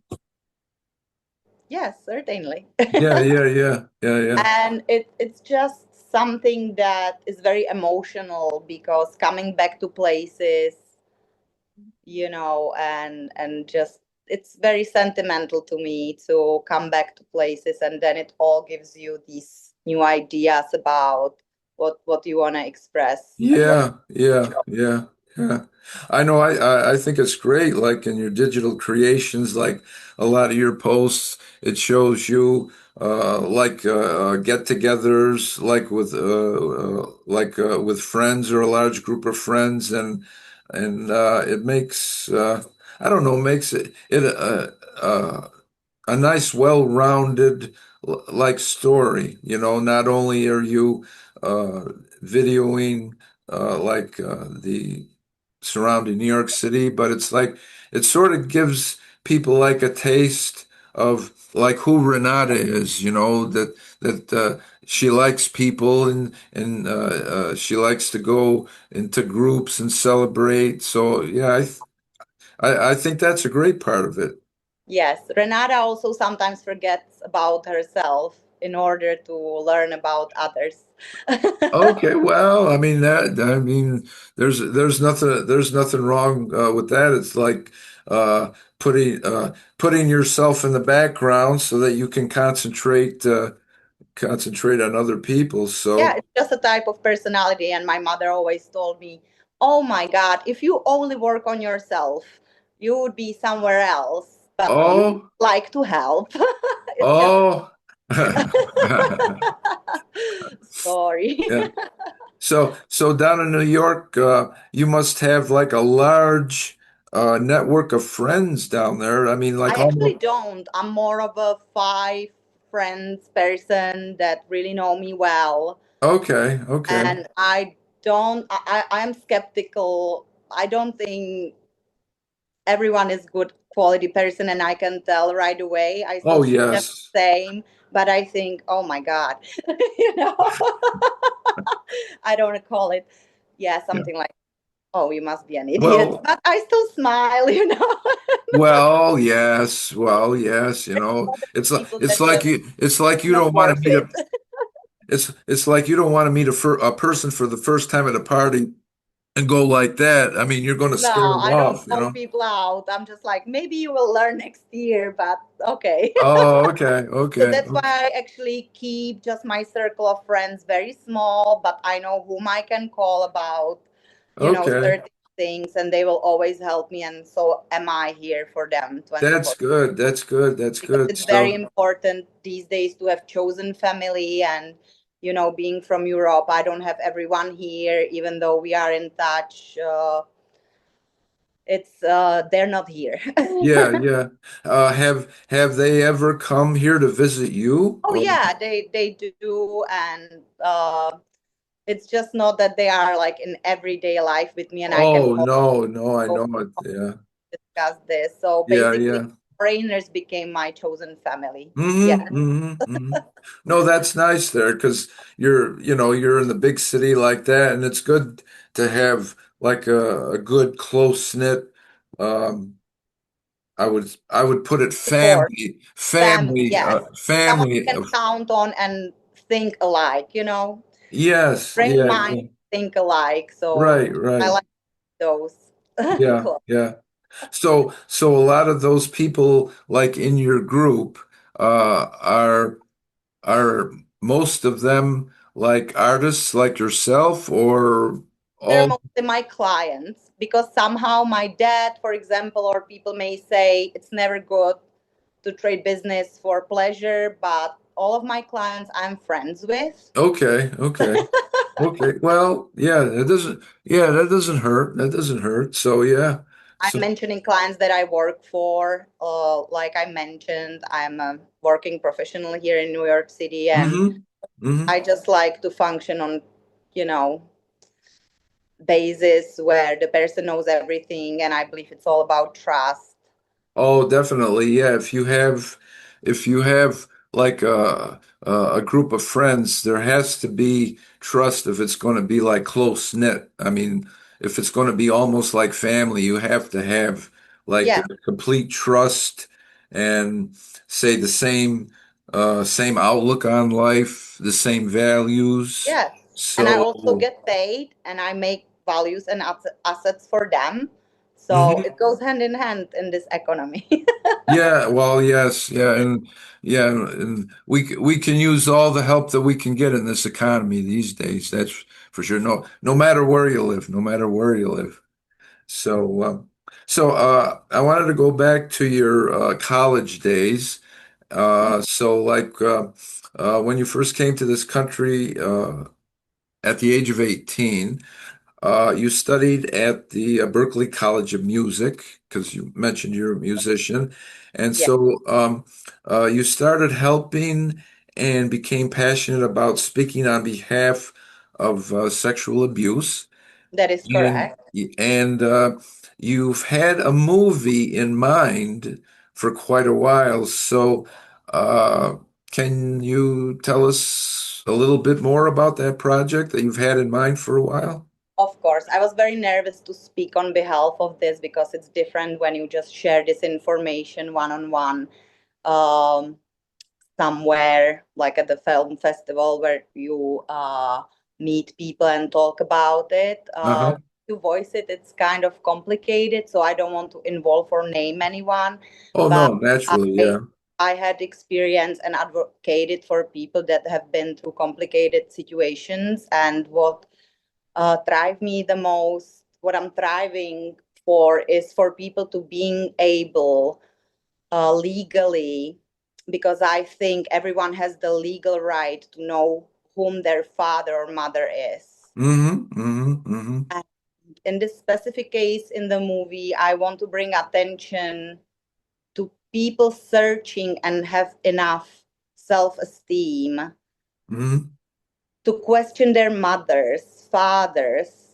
yes, certainly. yeah, yeah, yeah, yeah, yeah, And it's just something that is very emotional because coming back to places, and just it's very sentimental to me to come back to places, and then it all gives you these new ideas about what you want to express and what yeah, to yeah, show. yeah, yeah. I know. I think it's great. Like in your digital creations, like a lot of your posts, it shows you like get-togethers, like with friends or a large group of friends, and it makes I don't know, makes a nice, well-rounded like story. Not only are you uh, videoing the surrounding New York City, but it's like it sort of gives people like a taste of like who Renata is. That she likes people and she likes to go into groups and celebrate. So yeah, I think that's a great part of it. Yes, Renata also sometimes forgets about herself in order to learn about others. Okay, well, I mean, there's nothing wrong with that. It's like uh, putting yourself in the background so that you can concentrate on other people. Yeah, So, it's just a type of personality. And my mother always told me, oh my God, if you only work on yourself, you would be somewhere else. But you oh, like to help. It's just oh, sorry. yeah. So down in New York, you must have like a large network of friends down there. I mean, like I actually almost. don't. I'm more of a five friends person that really know me well. Okay, okay. And I don't, I'm skeptical. I don't think everyone is good quality person, and I can tell right away. I still Oh see them yes. the same, but I think, oh my God, you know, I don't call it, yeah, Yeah. something like. Oh, you must be an idiot. Well, But I still smile, you know. well, yes, you know, People that just it's like you not don't want to worth meet a it. it's like you don't want to meet a person for the first time at a party and go like that. I mean, you're going to No, scare them I don't off, you call know. people out. I'm just like, maybe you will learn next year, but okay. Oh, okay, So okay, that's why I actually keep just my circle of friends very small, but I know whom I can call about, okay. certain things, and they will always help me. And so am I here for them That's 24, good. That's good. That's because good. it's very So, important these days to have chosen family. And, being from Europe, I don't have everyone here, even though we are in touch. It's they're not here. yeah, yeah. Have they ever come here to visit you? Oh yeah, they do, and it's just not that they are like in everyday life with me, and I can Oh, no, no, I also know it. Yeah, discuss this. So yeah, basically, yeah. foreigners became my chosen family. Yeah, No, that's nice there because you're in the big city like that, and it's good to have like a good close knit. Um, I would put it support family. family, Yes, someone family you can of count on and think alike. yes, Brain yeah, mind yeah, think alike. So right, I right, like those. yeah, Cool. yeah. So a lot of those people like in your group are most of them like artists like yourself or They're all mostly my clients, because somehow my dad, for example, or people may say it's never good to trade business for pleasure, but all of my clients I'm friends with. okay, okay, okay. Well, that doesn't hurt. That doesn't hurt. So yeah. I'm So mentioning clients that I work for. Like I mentioned, I'm a working professional here in New York City, and hmm hmm I just like to function on, you know, basis where the person knows everything, and I believe it's all about trust. Oh, definitely. Yeah. If you have like a group of friends, there has to be trust if it's going to be like close knit. I mean, if it's going to be almost like family, you have to have like Yeah, complete trust and say the same outlook on life, the same values. yes. And I also So, get paid, and I make values and assets for them. So mhm. it goes hand in hand in this economy. Yeah, well, yes, and we can use all the help that we can get in this economy these days. That's for sure. No matter where you live, no matter where you live. So, I wanted to go back to your college days. So, like when you first came to this country at the age of 18. You studied at the Berklee College of Music because you mentioned you're a musician. And Yeah, so you started helping and became passionate about speaking on behalf of sexual abuse. that is And, correct. and you've had a movie in mind for quite a while. So uh, can you tell us a little bit more about that project that you've had in mind for a while? Of course, I was very nervous to speak on behalf of this, because it's different when you just share this information one on one. Somewhere like at the film festival where you meet people and talk about it. Uh-huh. To voice it, it's kind of complicated, so I don't want to involve or name anyone. Oh But no, naturally, I yeah. I had experience and advocated for people that have been through complicated situations, and what drive me the most, what I'm thriving for, is for people to being able legally, because I think everyone has the legal right to know whom their father or mother is. Mm-hmm. Mm-hmm. Mm-hmm. And in this specific case in the movie, I want to bring attention to people searching and have enough self esteem Mm-hmm. to question their mothers, fathers.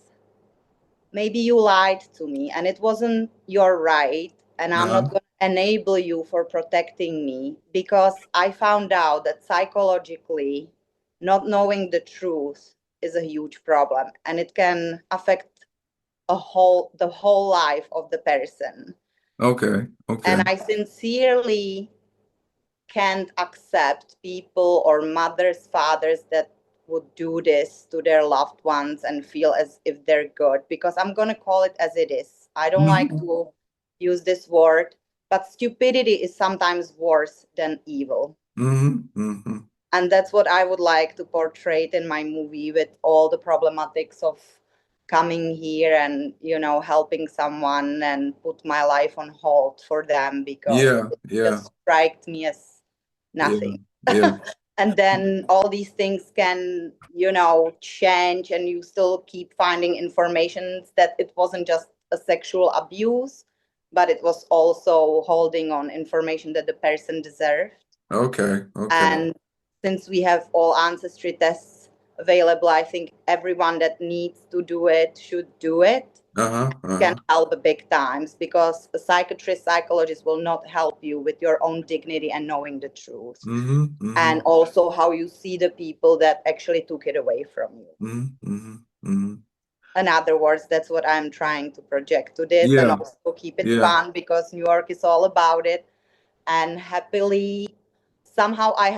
Maybe you lied to me and it wasn't your right, and I'm not Uh-huh. going to enable you for protecting me, because I found out that psychologically not knowing the truth is a huge problem, and it can affect the whole life of the person. Okay. And Okay. I sincerely can't accept people or mothers, fathers that would do this to their loved ones and feel as if they're good, because I'm going to call it as it is. I don't like Hmm. to use this word, but stupidity is sometimes worse than evil. Hmm. Hmm. And that's what I would like to portray in my movie, with all the problematics of coming here and, helping someone and put my life on hold for them, because Yeah. it Yeah. just striked me as Yeah. nothing. Yeah. And then all these things can, change, and you still keep finding information that it wasn't just a sexual abuse, but it was also holding on information that the person deserved. Okay. Okay. And since we have all ancestry tests available, I think everyone that needs to do it should do it. Uh-huh. Can Uh-huh. help big times, because a psychiatrist, psychologist will not help you with your own dignity and knowing the truth, Hmm. Hmm. and also how you see the people that actually took it away from you. Hmm. Hmm. Hmm. In other words, that's what I'm trying to project to this, and Yeah. also keep it Yeah. fun, because New York is all about it. And happily, somehow I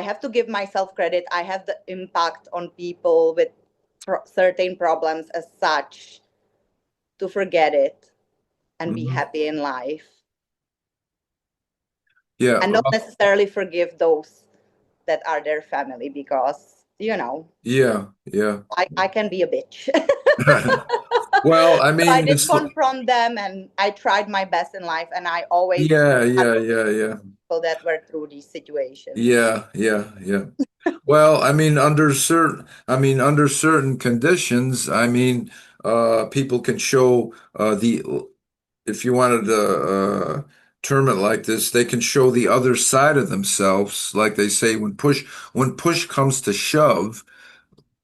have to give myself credit. I have the impact on people with certain problems as such, to forget it and be Hmm. happy in life, Yeah. and not necessarily forgive those that are their family, because Yeah. Yeah. I can be a bitch. Well, I So I mean, did it's confront them, and I tried my best in life, and I always yeah, had yeah, yeah, yeah. people that were through these situations. Yeah, yeah, yeah. Well, under certain conditions, people can show if you wanted to term it like this, they can show the other side of themselves, like they say, when push comes to shove,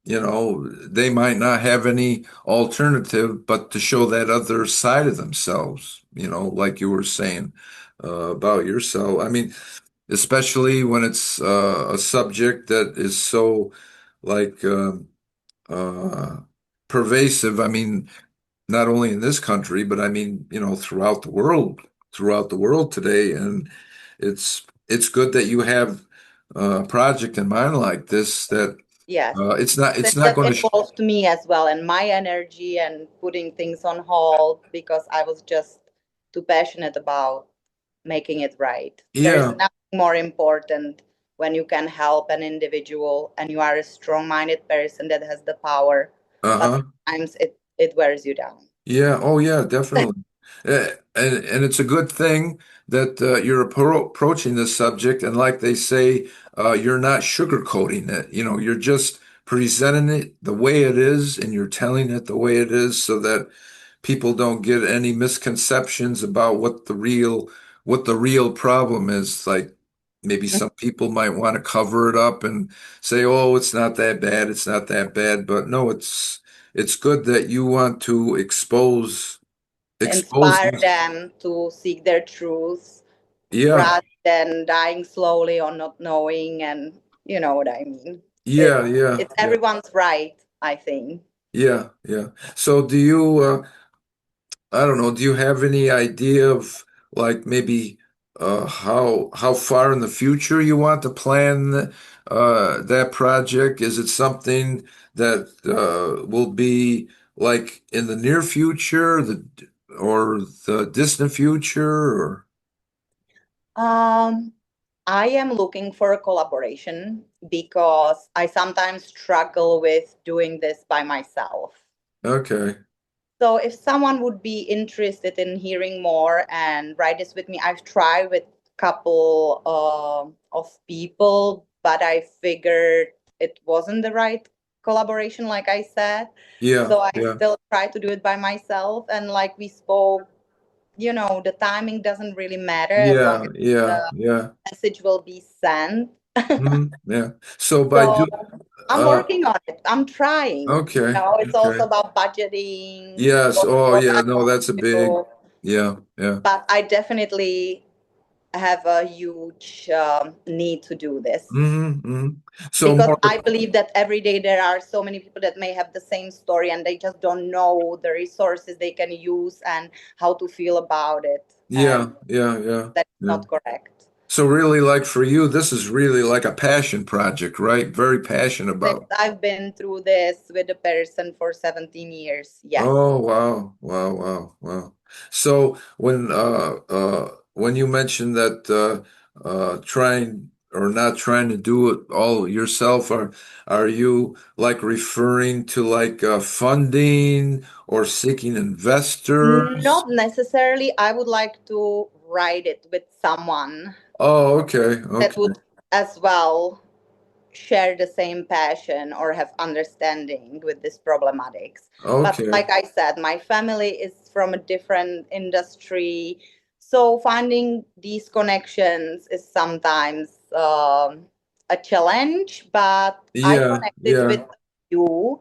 they might not have any alternative but to show that other side of themselves, like you were saying about yourself. I mean, especially when it's a subject that is so like uh, pervasive. I mean, not only in this country, but I mean, throughout the world today. And it's good that you have a project in mind like this that Yes, it's since not that going to. involved me as well, and my energy, and putting things on hold, because I was just too passionate about making it right. There is Yeah. nothing more important when you can help an individual and you are a strong minded person that has the power, but Uh-huh. sometimes it wears you down. Yeah, oh yeah, definitely. And it's a good thing that you're approaching this subject, and like they say, you're not sugarcoating it. You're just presenting it the way it is, and you're telling it the way it is, so that people don't get any misconceptions about what the real problem is. Like maybe some people might want to cover it up and say, "Oh, it's not that bad. It's not that bad." But no, it's good that you want to expose Inspire these. them to seek their truth, Yeah, rather than dying slowly or not knowing. And you know what I mean. it, yeah, yeah, it's yeah, everyone's right, I think. yeah, yeah. So do you, I don't know, do you have any idea of like maybe how far in the future you want to plan that project? Is it something that will be like in the near future, or the distant future, or um I am looking for a collaboration, because I sometimes struggle with doing this by myself. okay. So if someone would be interested in hearing more and write this with me, I've tried with couple of people, but I figured it wasn't the right collaboration, like I said. Yeah, So I yeah. still try to do it by myself. And like we spoke, the timing doesn't really matter, as long Yeah, as yeah, the yeah. message will be sent. Yeah. So by So do I'm uh working on it. I'm trying. okay, It's also okay. about budgeting, Yes. Oh what I yeah, no, want that's a to big do. yeah, yeah. But I definitely have a huge need to do this, hmm So because more, I believe that every day there are so many people that may have the same story and they just don't know the resources they can use and how to feel about it. And yeah, yeah, yeah, that's yeah. not correct. So really, like for you, this is really like a passion project, right? Very passionate That about. I've been through this with a person for 17 years. Yes. Oh, wow, wow, wow, wow. So when you mentioned that trying or not trying to do it all yourself, are you like referring to like funding or seeking investors? Not necessarily. I would like to write it with someone Oh, okay, that okay, would as well share the same passion or have understanding with this problematics. But okay. like I said, my family is from a different industry, so finding these connections is sometimes a challenge. But I Yeah, connected with yeah, you,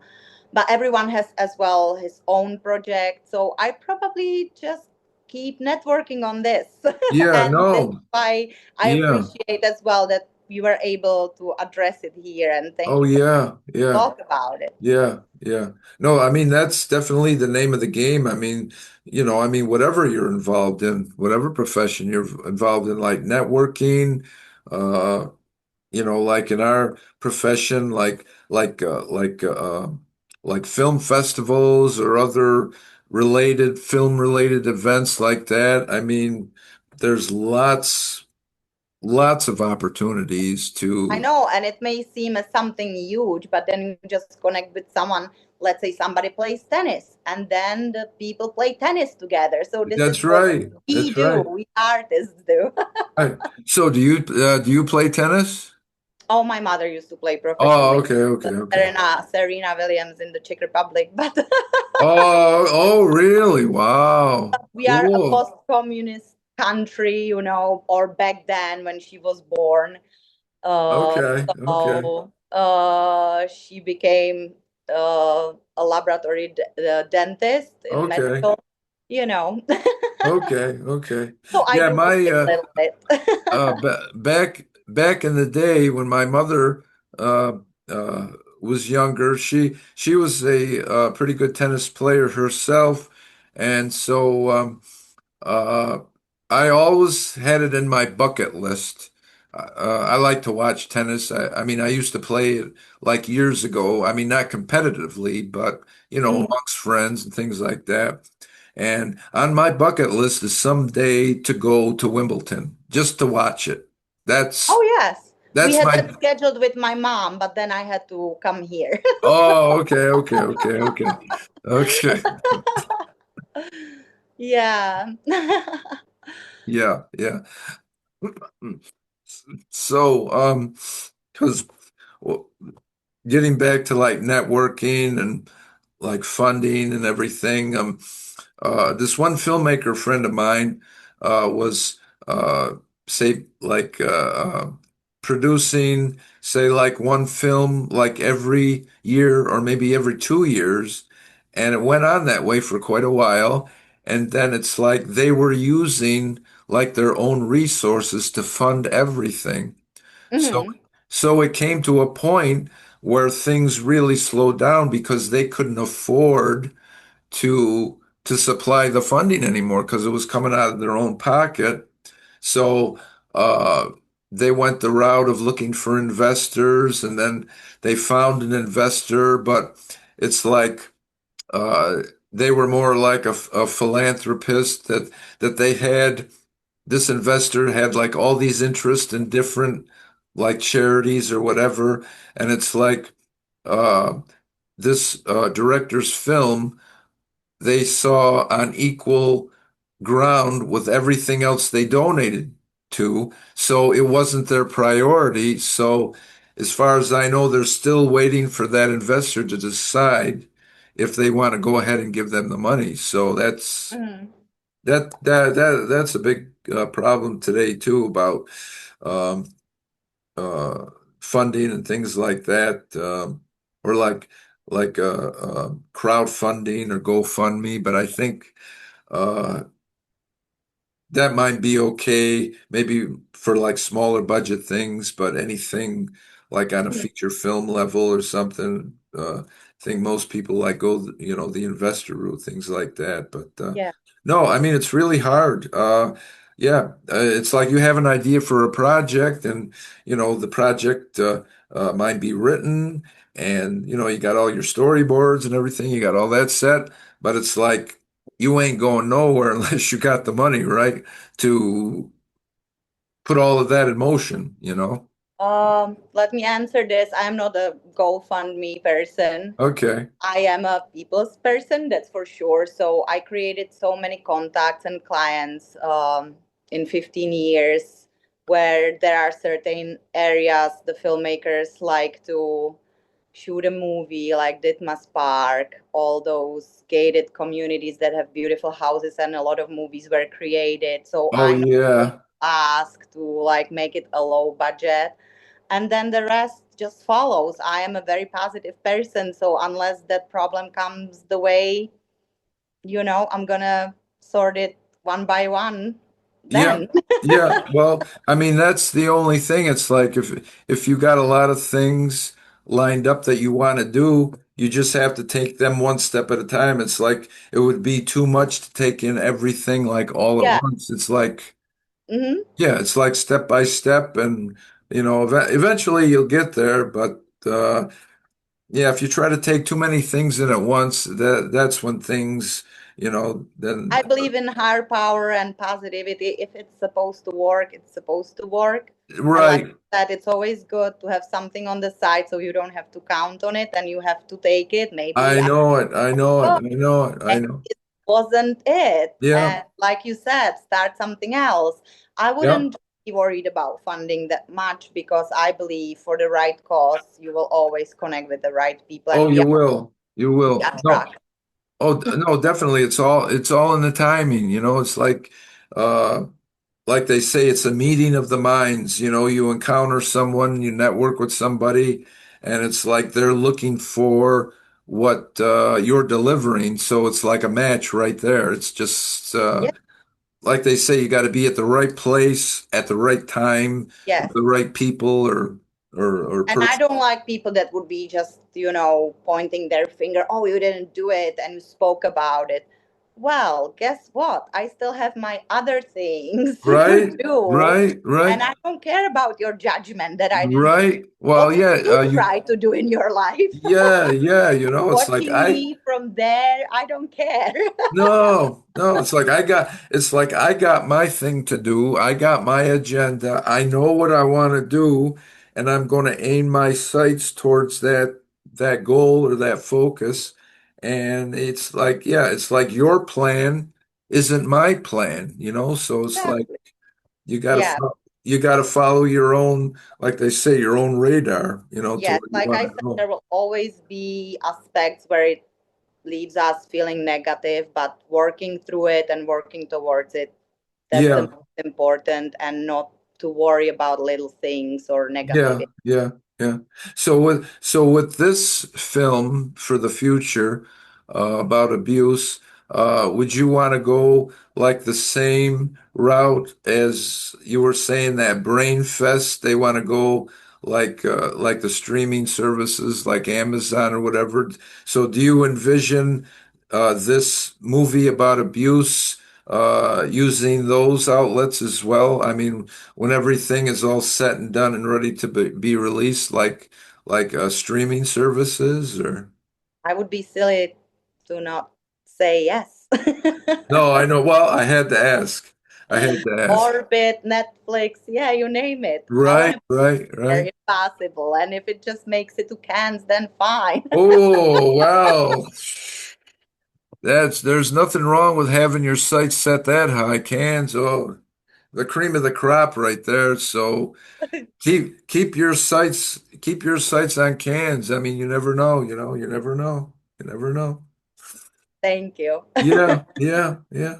but everyone has as well his own project, so I probably just keep networking on this. yeah. And this is No, why I yeah. appreciate as well that you were able to address it here, and thank Oh, you for yeah, yeah. talk about it. Yeah, yeah. No, I mean that's definitely the name of the game. I mean, I mean whatever you're involved in, whatever profession you're involved in, like networking, uh, like in our profession, like film festivals or other film related events like that. I mean, there's lots of opportunities I to. know, and it may seem as something huge, but then you just connect with someone. Let's say somebody plays tennis, and then the people play tennis together. So this is That's what right. we That's do, right. we artists do. Right. So do you play tennis? Oh, my mother used to play Oh, professionally. okay, okay, okay. Serena Williams in the Czech Republic, but Oh, really? Wow. we are a Cool. post-communist country, or back then when she was born. Uh, Okay, okay, she became a laboratory dentist in okay, medical, you know. okay, okay. So I Yeah, do my play a little bit. back in the day when my mother uh uh was younger, she was a pretty good tennis player herself, and so Uh, I always had it in my bucket list. I like to watch tennis. I mean, I used to play it like years ago. I mean, not competitively, but Mhm. amongst friends and things like that. And on my bucket list is someday to go to Wimbledon just to watch it. Oh That's yes, we that's had that my. scheduled with my mom, but then I had to come here. Oh, okay, okay, okay, okay, okay. Yeah. Yeah, yeah. So, because getting back to like networking and like funding and everything. This one filmmaker friend of mine was say like producing say like one film like every year or maybe every 2 years, and it went on that way for quite a while. And then it's like they were using like their own resources to fund everything. So Hmm. so it came to a point where things really slowed down because they couldn't afford to supply the funding anymore because it was coming out of their own pocket. So uh, they went the route of looking for investors, and then they found an investor, but it's like uh, they were more like a philanthropist that they had. This investor had like all these interests in different like charities or whatever, and it's like uh, this director's film they saw on equal ground with everything else they donated to. So it wasn't their priority. So, as far as I know, they're still waiting for that investor to decide if they want to go ahead and give them the money. So Hmm. that's a big problem today too about um, uh, funding and things like that, or crowdfunding or GoFundMe. But I think uh, that might be okay, maybe for like smaller budget things, but anything like on a Mhm. feature film level or something, I think most people like go, the investor route, things like that. But Yeah. no, I mean it's really hard. Yeah, it's like you have an idea for a project, and the project might be written, and you got all your storyboards and everything, you got all that set, but it's like you ain't going nowhere unless you got the money, right? To put all of that in motion. Let me answer this. I'm not a GoFundMe person. Okay. I am a people's person, that's for sure. So I created so many contacts and clients in 15 years where there are certain areas the filmmakers like to shoot a movie, like Ditmas Park, all those gated communities that have beautiful houses and a lot of movies were created. So Oh I'm yeah. asked to like make it a low budget, and then the rest just follows. I am a very positive person, so unless that problem comes the way, I'm gonna sort it one by one Yeah. then. Yeah. Well, I mean that's the only thing. It's like if you got a lot of things lined up that you want to do, you just have to take them one step at a time. It's like it would be too much to take in everything like all at Yeah. once. It's like Hmm. yeah, it's like step by step, and eventually you'll get there, but yeah, if you try to take too many things in at once, that's when things, then I believe in higher power and positivity. If it's supposed to work, it's supposed to work. And like right. that, it's always good to have something on the side so you don't have to count on it and you have to take it. Maybe I know it. I know it. I I know it. I know. it wasn't it. Yeah. And like you said, start something else. I Yeah. wouldn't be worried about funding that much because I believe for the right cause, you will always connect with the right people Oh, and you will. You we will. No. attract. Oh, no, definitely. It's all in the timing, It's uh like they say, it's a meeting of the minds. You encounter someone, you network with somebody, and it's like they're looking for what you're delivering. So it's like a match right there. It's just Yes, like they say, you got to be at the right place at the right time with yes. the right people or And I person. don't like people that would be just, pointing their finger, oh, you didn't do it and you spoke about it. Well, guess what? I still have my other things to Right, do. right, And right, I don't care about your judgment that I didn't. right. Well, What did yeah, you try to do in your life? yeah, yeah. It's like Watching me from there, I don't care. no, no, it's like I got my thing to do. I got my agenda. I know what I want to do, and I'm going to aim my sights towards that goal or that focus. And it's like, yeah, it's like your plan isn't my plan. So it's like Exactly. you got Yeah. to you got to follow your own, like they say, your own radar, to Yes. where you Like want I to said, go. there will always be aspects where it leaves us feeling negative, but working through it and working towards it, that's the Yeah. most important, and not to worry about little things or Yeah, negativity. yeah, yeah. So with this film for the future about abuse, would you want to go like the same route as you were saying that Brain Fest? They want to go like the streaming services like Amazon or whatever. So do you envision this movie about abuse using those outlets as well? I mean, when everything is all set and done and ready to be released, like streaming services or I would be silly to not say yes. no, I know. Well, I had to ask. I had to ask. Orbit, Netflix, yeah, you name it. I want Right, to be right, there right. if possible. And if it just makes it to Cannes, then fine. Oh, wow. There's nothing wrong with having your sights set that high. Cans, oh, the cream of the crop right there. So keep your sights on cans. I mean, you never know, you never know. You never know. Thank you. Yeah, yeah, yeah.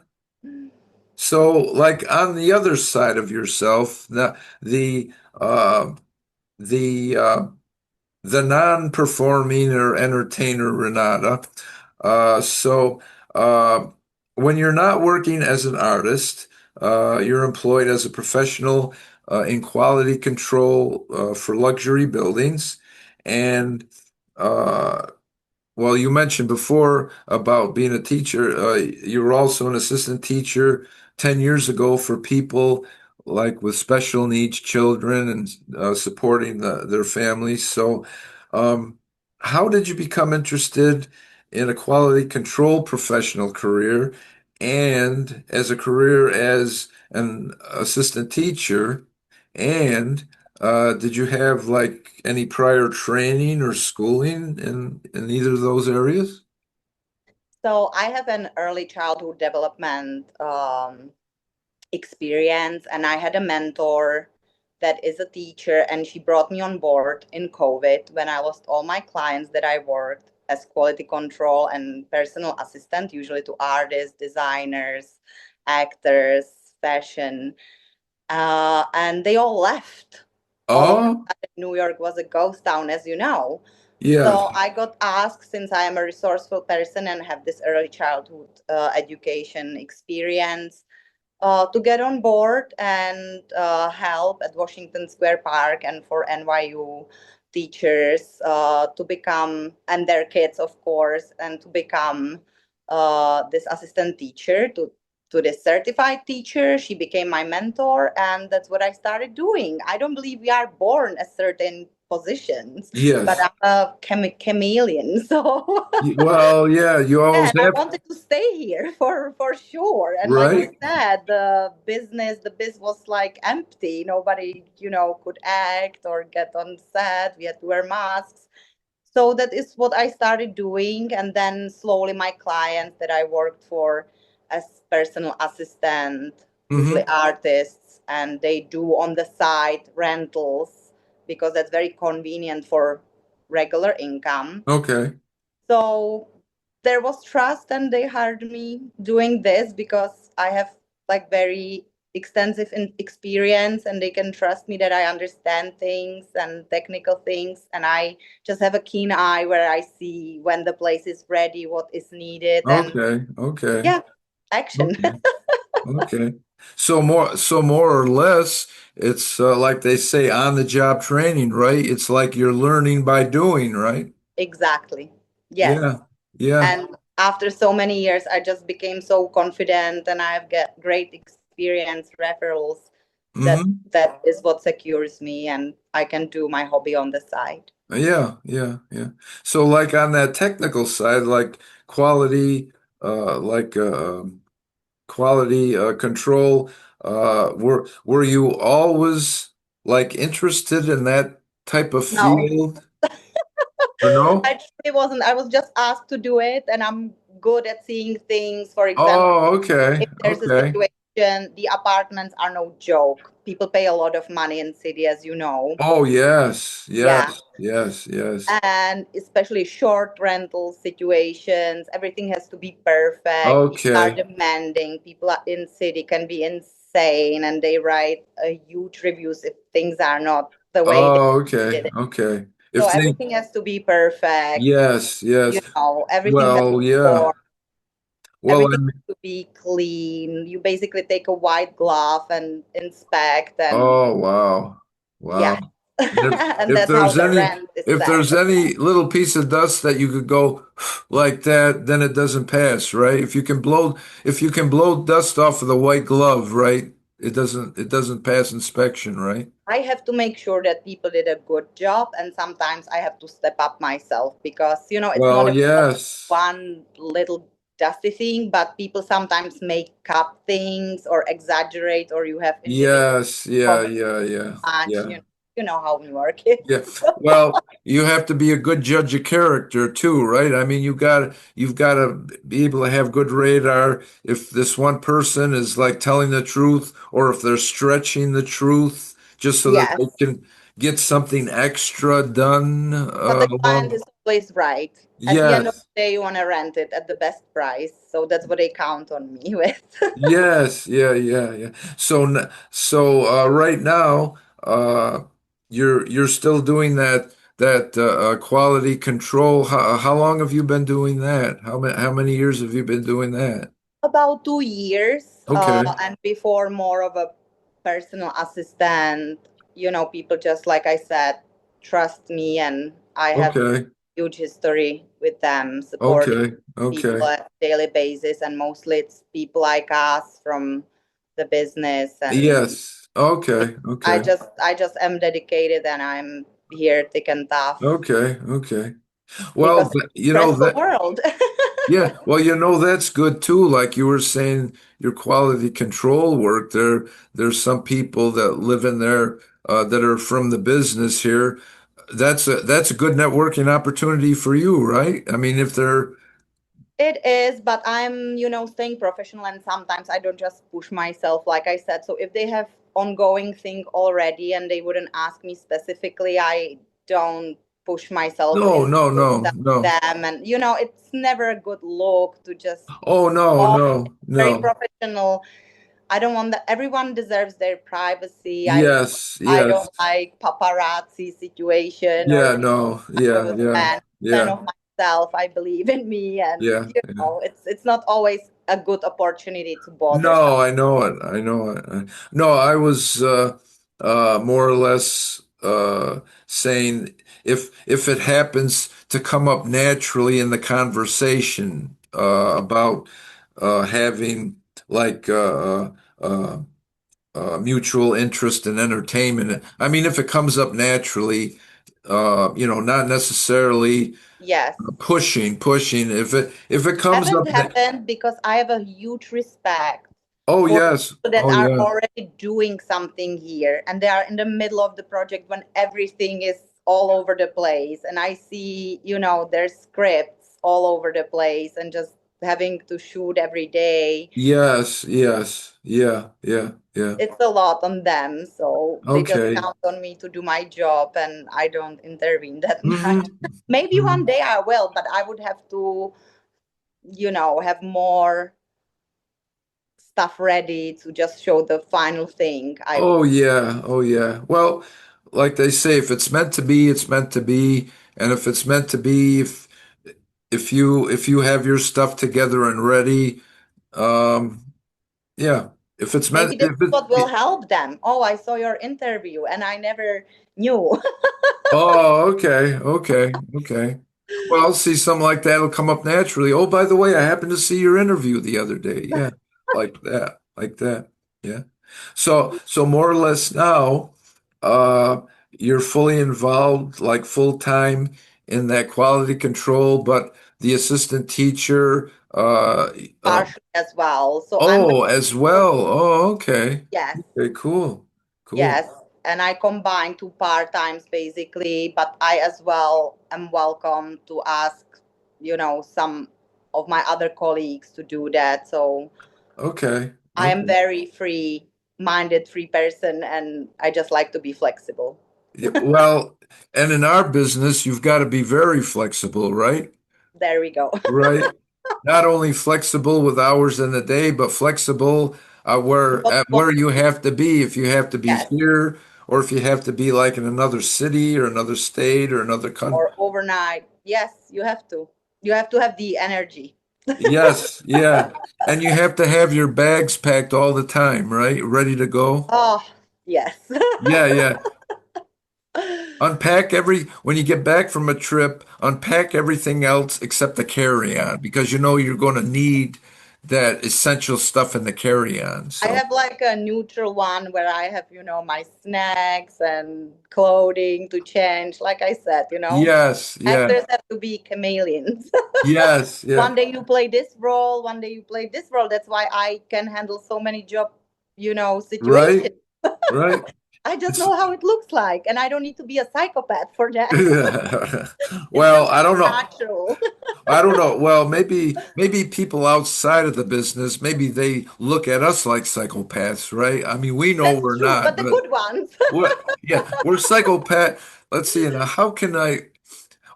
So, like on the other side of yourself, the uh, the uh, the non-performing or entertainer Renata. So, uh, when you're not working as an artist, You're employed as a professional in quality control for luxury buildings. And uh, well, you mentioned before about being a teacher. You were also an assistant teacher 10 years ago for people like with special needs children and supporting their families. So, um, how did you become interested in a quality control professional career and as a career as an assistant teacher? And did you have like any prior training or schooling in either of those areas? So I have an early childhood development experience, and I had a mentor that is a teacher, and she brought me on board in COVID when I lost all my clients that I worked as quality control and personal assistant, usually to artists, designers, actors, fashion, and they all left. All of a Oh, sudden, New York was a ghost town, as you know. yeah. So I got asked, since I am a resourceful person and have this early childhood education experience, to get on board and help at Washington Square Park and for NYU teachers to become, and their kids, of course, and to become this assistant teacher to this certified teacher. She became my mentor, and that's what I started doing. I don't believe we are born at certain positions, but Yes. I'm a chameleon. So Well, yeah, you always and I have, wanted to stay here for sure. And like you right? said, the biz was like empty. Nobody, could act or get on set. We had to wear masks. So that is what I started doing, and then slowly my clients that I worked for as personal assistant, usually Hmm. artists, and they do on the side rentals because that's very convenient for regular income. Okay. So there was trust, and they hired me doing this because I have like very extensive experience, and they can trust me that I understand things and technical things, and I just have a keen eye where I see when the place is ready, what is needed, and Okay. Okay. yeah, action. Okay. Okay. So more or less, it's like they say on the job training, right? It's like you're learning by doing, right? Exactly. Yeah. Yes. Yeah. And after so many years, I just became so confident, and I've got great experience, referrals. that Hmm. that is what secures me, and I can do my hobby on the side. Yeah, yeah, yeah. So like on that technical side, like quality, like quality control, were you always like interested in that type of No, field or no? I truly wasn't. I was just asked to do it, and I'm good at seeing things. For example, Oh, okay, if there's a okay. situation, the apartments are no joke. People pay a lot of money in city, as you know. Oh, yes, Yeah. yes, yes, yes. And especially short rental situations, everything has to be perfect. People are Okay. demanding. People are in city can be insane, and they write huge reviews if things are not the way they Oh, okay, did it. okay. So If they, everything has to be perfect. yes, yes. Everything has to Well, yeah. work. Well, Everything I'm, has to be clean. You basically take a white glove and inspect, and oh, wow. yeah, Wow. And and if that's how there's the any rent is if set. there's any little piece of dust that you could go like that, then it doesn't pass, right? If you can blow dust off of the white glove, right? It doesn't pass inspection, right? I have to make sure that people did a good job, and sometimes I have to step up myself because it's not Well, about yes. one little dusty thing, but people sometimes make up things or exaggerate, or you have individual Yes, yeah, problems yeah, yeah. match. Yeah. You know how New York is. Yeah. Well, you have to be a good judge of character too, right? I mean, you've got to be able to have good radar if this one person is like telling the truth or if they're stretching the truth just so that they Yes, can get something extra done but the client along. is always right. At the end of Yes. the day, you want to rent it at the best price, so that's what they count on me with. Yes, yeah, yeah, yeah. So right now, you're still doing that quality control. How long have you been doing that? How many years have you been doing that? About 2 years, Okay. and before more of a personal assistant. People just like I said, trust me, and I have Okay. huge history with them, supporting Okay. people Okay. at daily basis, and mostly it's people like us from the business, and Yes. Okay. I Okay. just I just am dedicated, and I'm here thick and tough Okay. Okay. Well, because it's a you know stressful that, world. yeah. Well, that's good too. Like you were saying, your quality control work there's some people that live in there that are from the business here. That's a good networking opportunity for you, right? I mean, if they're It is, but I'm, staying professional, and sometimes I don't just push myself, like I said. So if they have ongoing thing already and they wouldn't ask me specifically, I don't push myself no, into no, no, no. them. And, it's never a good look to just, Oh, no, oh, no, very no. professional. I don't want that. Everyone deserves their privacy. Yes, I don't yes. like paparazzi situation or Yeah, being no. kind Yeah, of a yeah, fan yeah, of myself. I believe in me, and yeah, yeah. it's not always a good opportunity to bother No, someone. I know it. I know it. No, I was more or less saying if it happens to come up naturally in the conversation about having like mutual interest in entertainment. I mean, if it comes up naturally, not necessarily Yes, pushing. If it comes up, haven't happened because I have a huge respect oh for yes, people that oh are yeah. already doing something here, and they are in the middle of the project when everything is all over the place, and I see their scripts all over the place, and just having to shoot every day. Yes, yes, yeah, yeah, yeah. It's a lot on them, so they just Okay. count on me to do my job, and I don't intervene that Hmm. much. Maybe one day I will, but I would have to have more stuff ready to just show the final thing, I Oh believe. yeah, oh yeah. Well, like they say, if it's meant to be, it's meant to be. And if it's meant to be, if you have your stuff together and ready, um, yeah. If it's meant, Maybe this if is what will it, help them. Oh, I saw your interview and I never knew. oh, okay, okay, okay. Well, see, something like that'll come up naturally. Oh, by the way, I happened to see your interview the other day. Yeah, like that, like that. Yeah. So more or less now, uh, you're fully involved, like full time in that quality control, but the assistant teacher, Partially as well. So I'm oh, as well. Oh, okay. yes, Okay, cool, cool. yes. And I combine two part times basically, but I as well am welcome to ask, some of my other colleagues to do that. So Okay, I am okay. very free minded, free person, and I just like to be flexible. Yeah, well, and in our business, you've got to be very flexible, right? There we go. Right. Not only flexible with hours in the day, but flexible where What at what where you have to be. If you have to be yes. here, or if you have to be like in another city or another state or another country. Or overnight. Yes, you have to. You have to have the energy. Yes, yeah. And you have to have your bags packed all the time, right? Ready to go. Oh, yes. Yeah, yeah. Unpack when you get back from a trip, unpack everything else except the carry-on because you know you're going to need that essential stuff in the carry-on. I So, have like a neutral one where I have, my snacks and clothing to change. Like I said, yes, yeah, actors have to be chameleons. yes, yeah. One day you play this role, one day you play this role. That's why I can handle so many job, Right, situations. right. I just It's know how it looks like, and I don't need to be a psychopath for that. It well, just I don't comes know. natural. I don't know. Well, maybe people outside of the business, maybe they look at us like psychopaths, right? I mean, we know That's we're true, not, but the but good ones. what? Yeah, we're psychopath. Let's see. Now, how can I?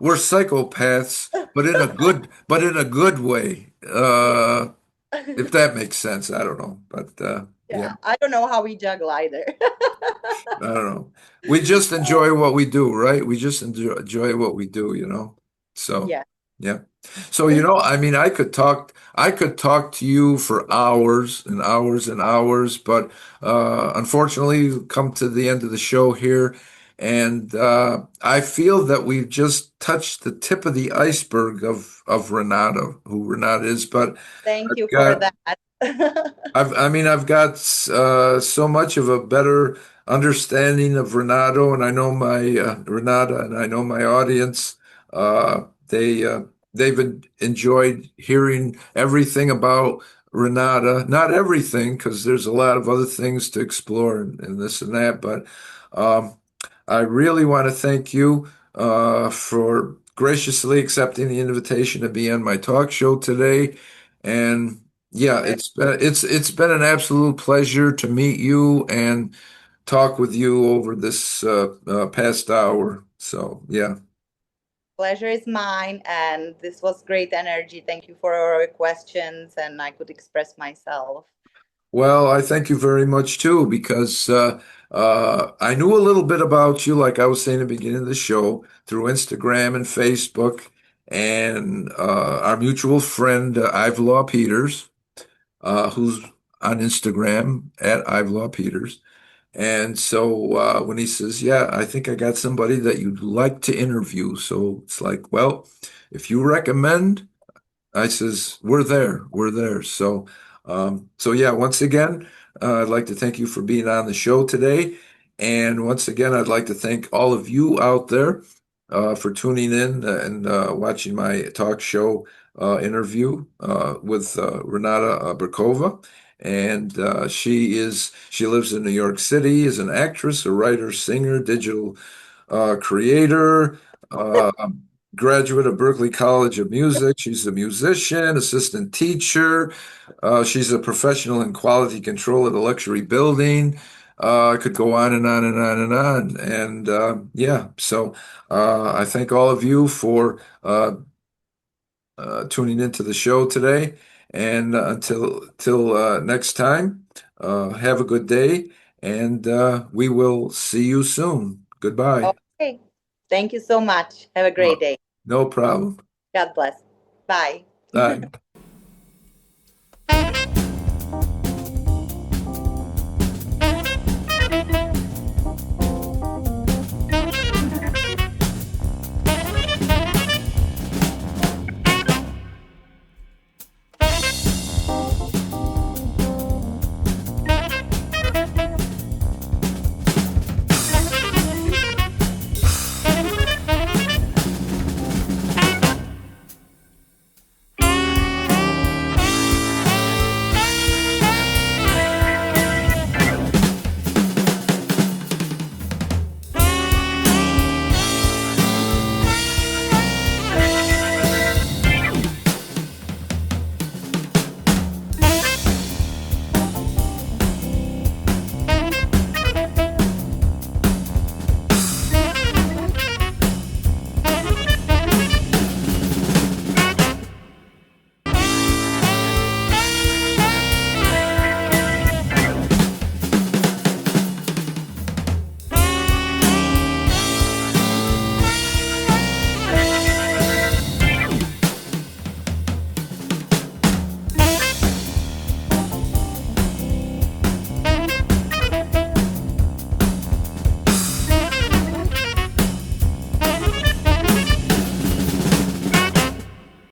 We're psychopaths, but in a good way. Yeah. If that makes sense, I don't know, but yeah, Yeah, I don't know how we juggle either. I don't know. We just enjoy what we do, right? We just enjoy what we do, you know. So, Yeah. Yeah. So, I mean, I could talk to you for hours and hours and hours, but unfortunately, we've come to the end of the show here, and I feel that we've just touched the tip of the iceberg of Renata, who Renata is. But Thank I've you for got that. I mean, I've got so much of a better understanding of Renato, and I know my Renata, and I know my audience. They've enjoyed hearing everything about Renata. Not everything, because there's a lot of other things to explore and this and that. But um, I really want to thank you for graciously accepting the invitation to be on my talk show today, and yeah, it's been an absolute pleasure to meet you and talk with you over this past hour. So yeah. Pleasure is mine, and this was great energy. Thank you for your questions, and I could express myself. Well, I thank you very much too, because I knew a little bit about you, like I was saying at the beginning of the show, through Instagram and Facebook, and our mutual friend Ivelaw Peters, who's on Instagram at Ivelaw Peters. And so when he says, "Yeah, I think I got somebody that you'd like to interview," so it's like, well, if you recommend. I says, "We're there. We're there." So yeah, once again, I'd like to thank you for being on the show today. And once again, I'd like to thank all of you out there for tuning in and watching my talk show interview with Renata Berkova. And she lives in New York City, is an actress, a writer, singer, digital creator, uh, graduate of Berklee College of Music. She's a musician, assistant teacher. She's a professional in quality control at a luxury building. I could go on and on and on and on. And yeah, so I thank all of you for tuning into the show today. And until next time, have a good day, and we will see you soon. Goodbye. Okay. Thank you so much. Have a great day. No problem. God bless. Bye. Bye.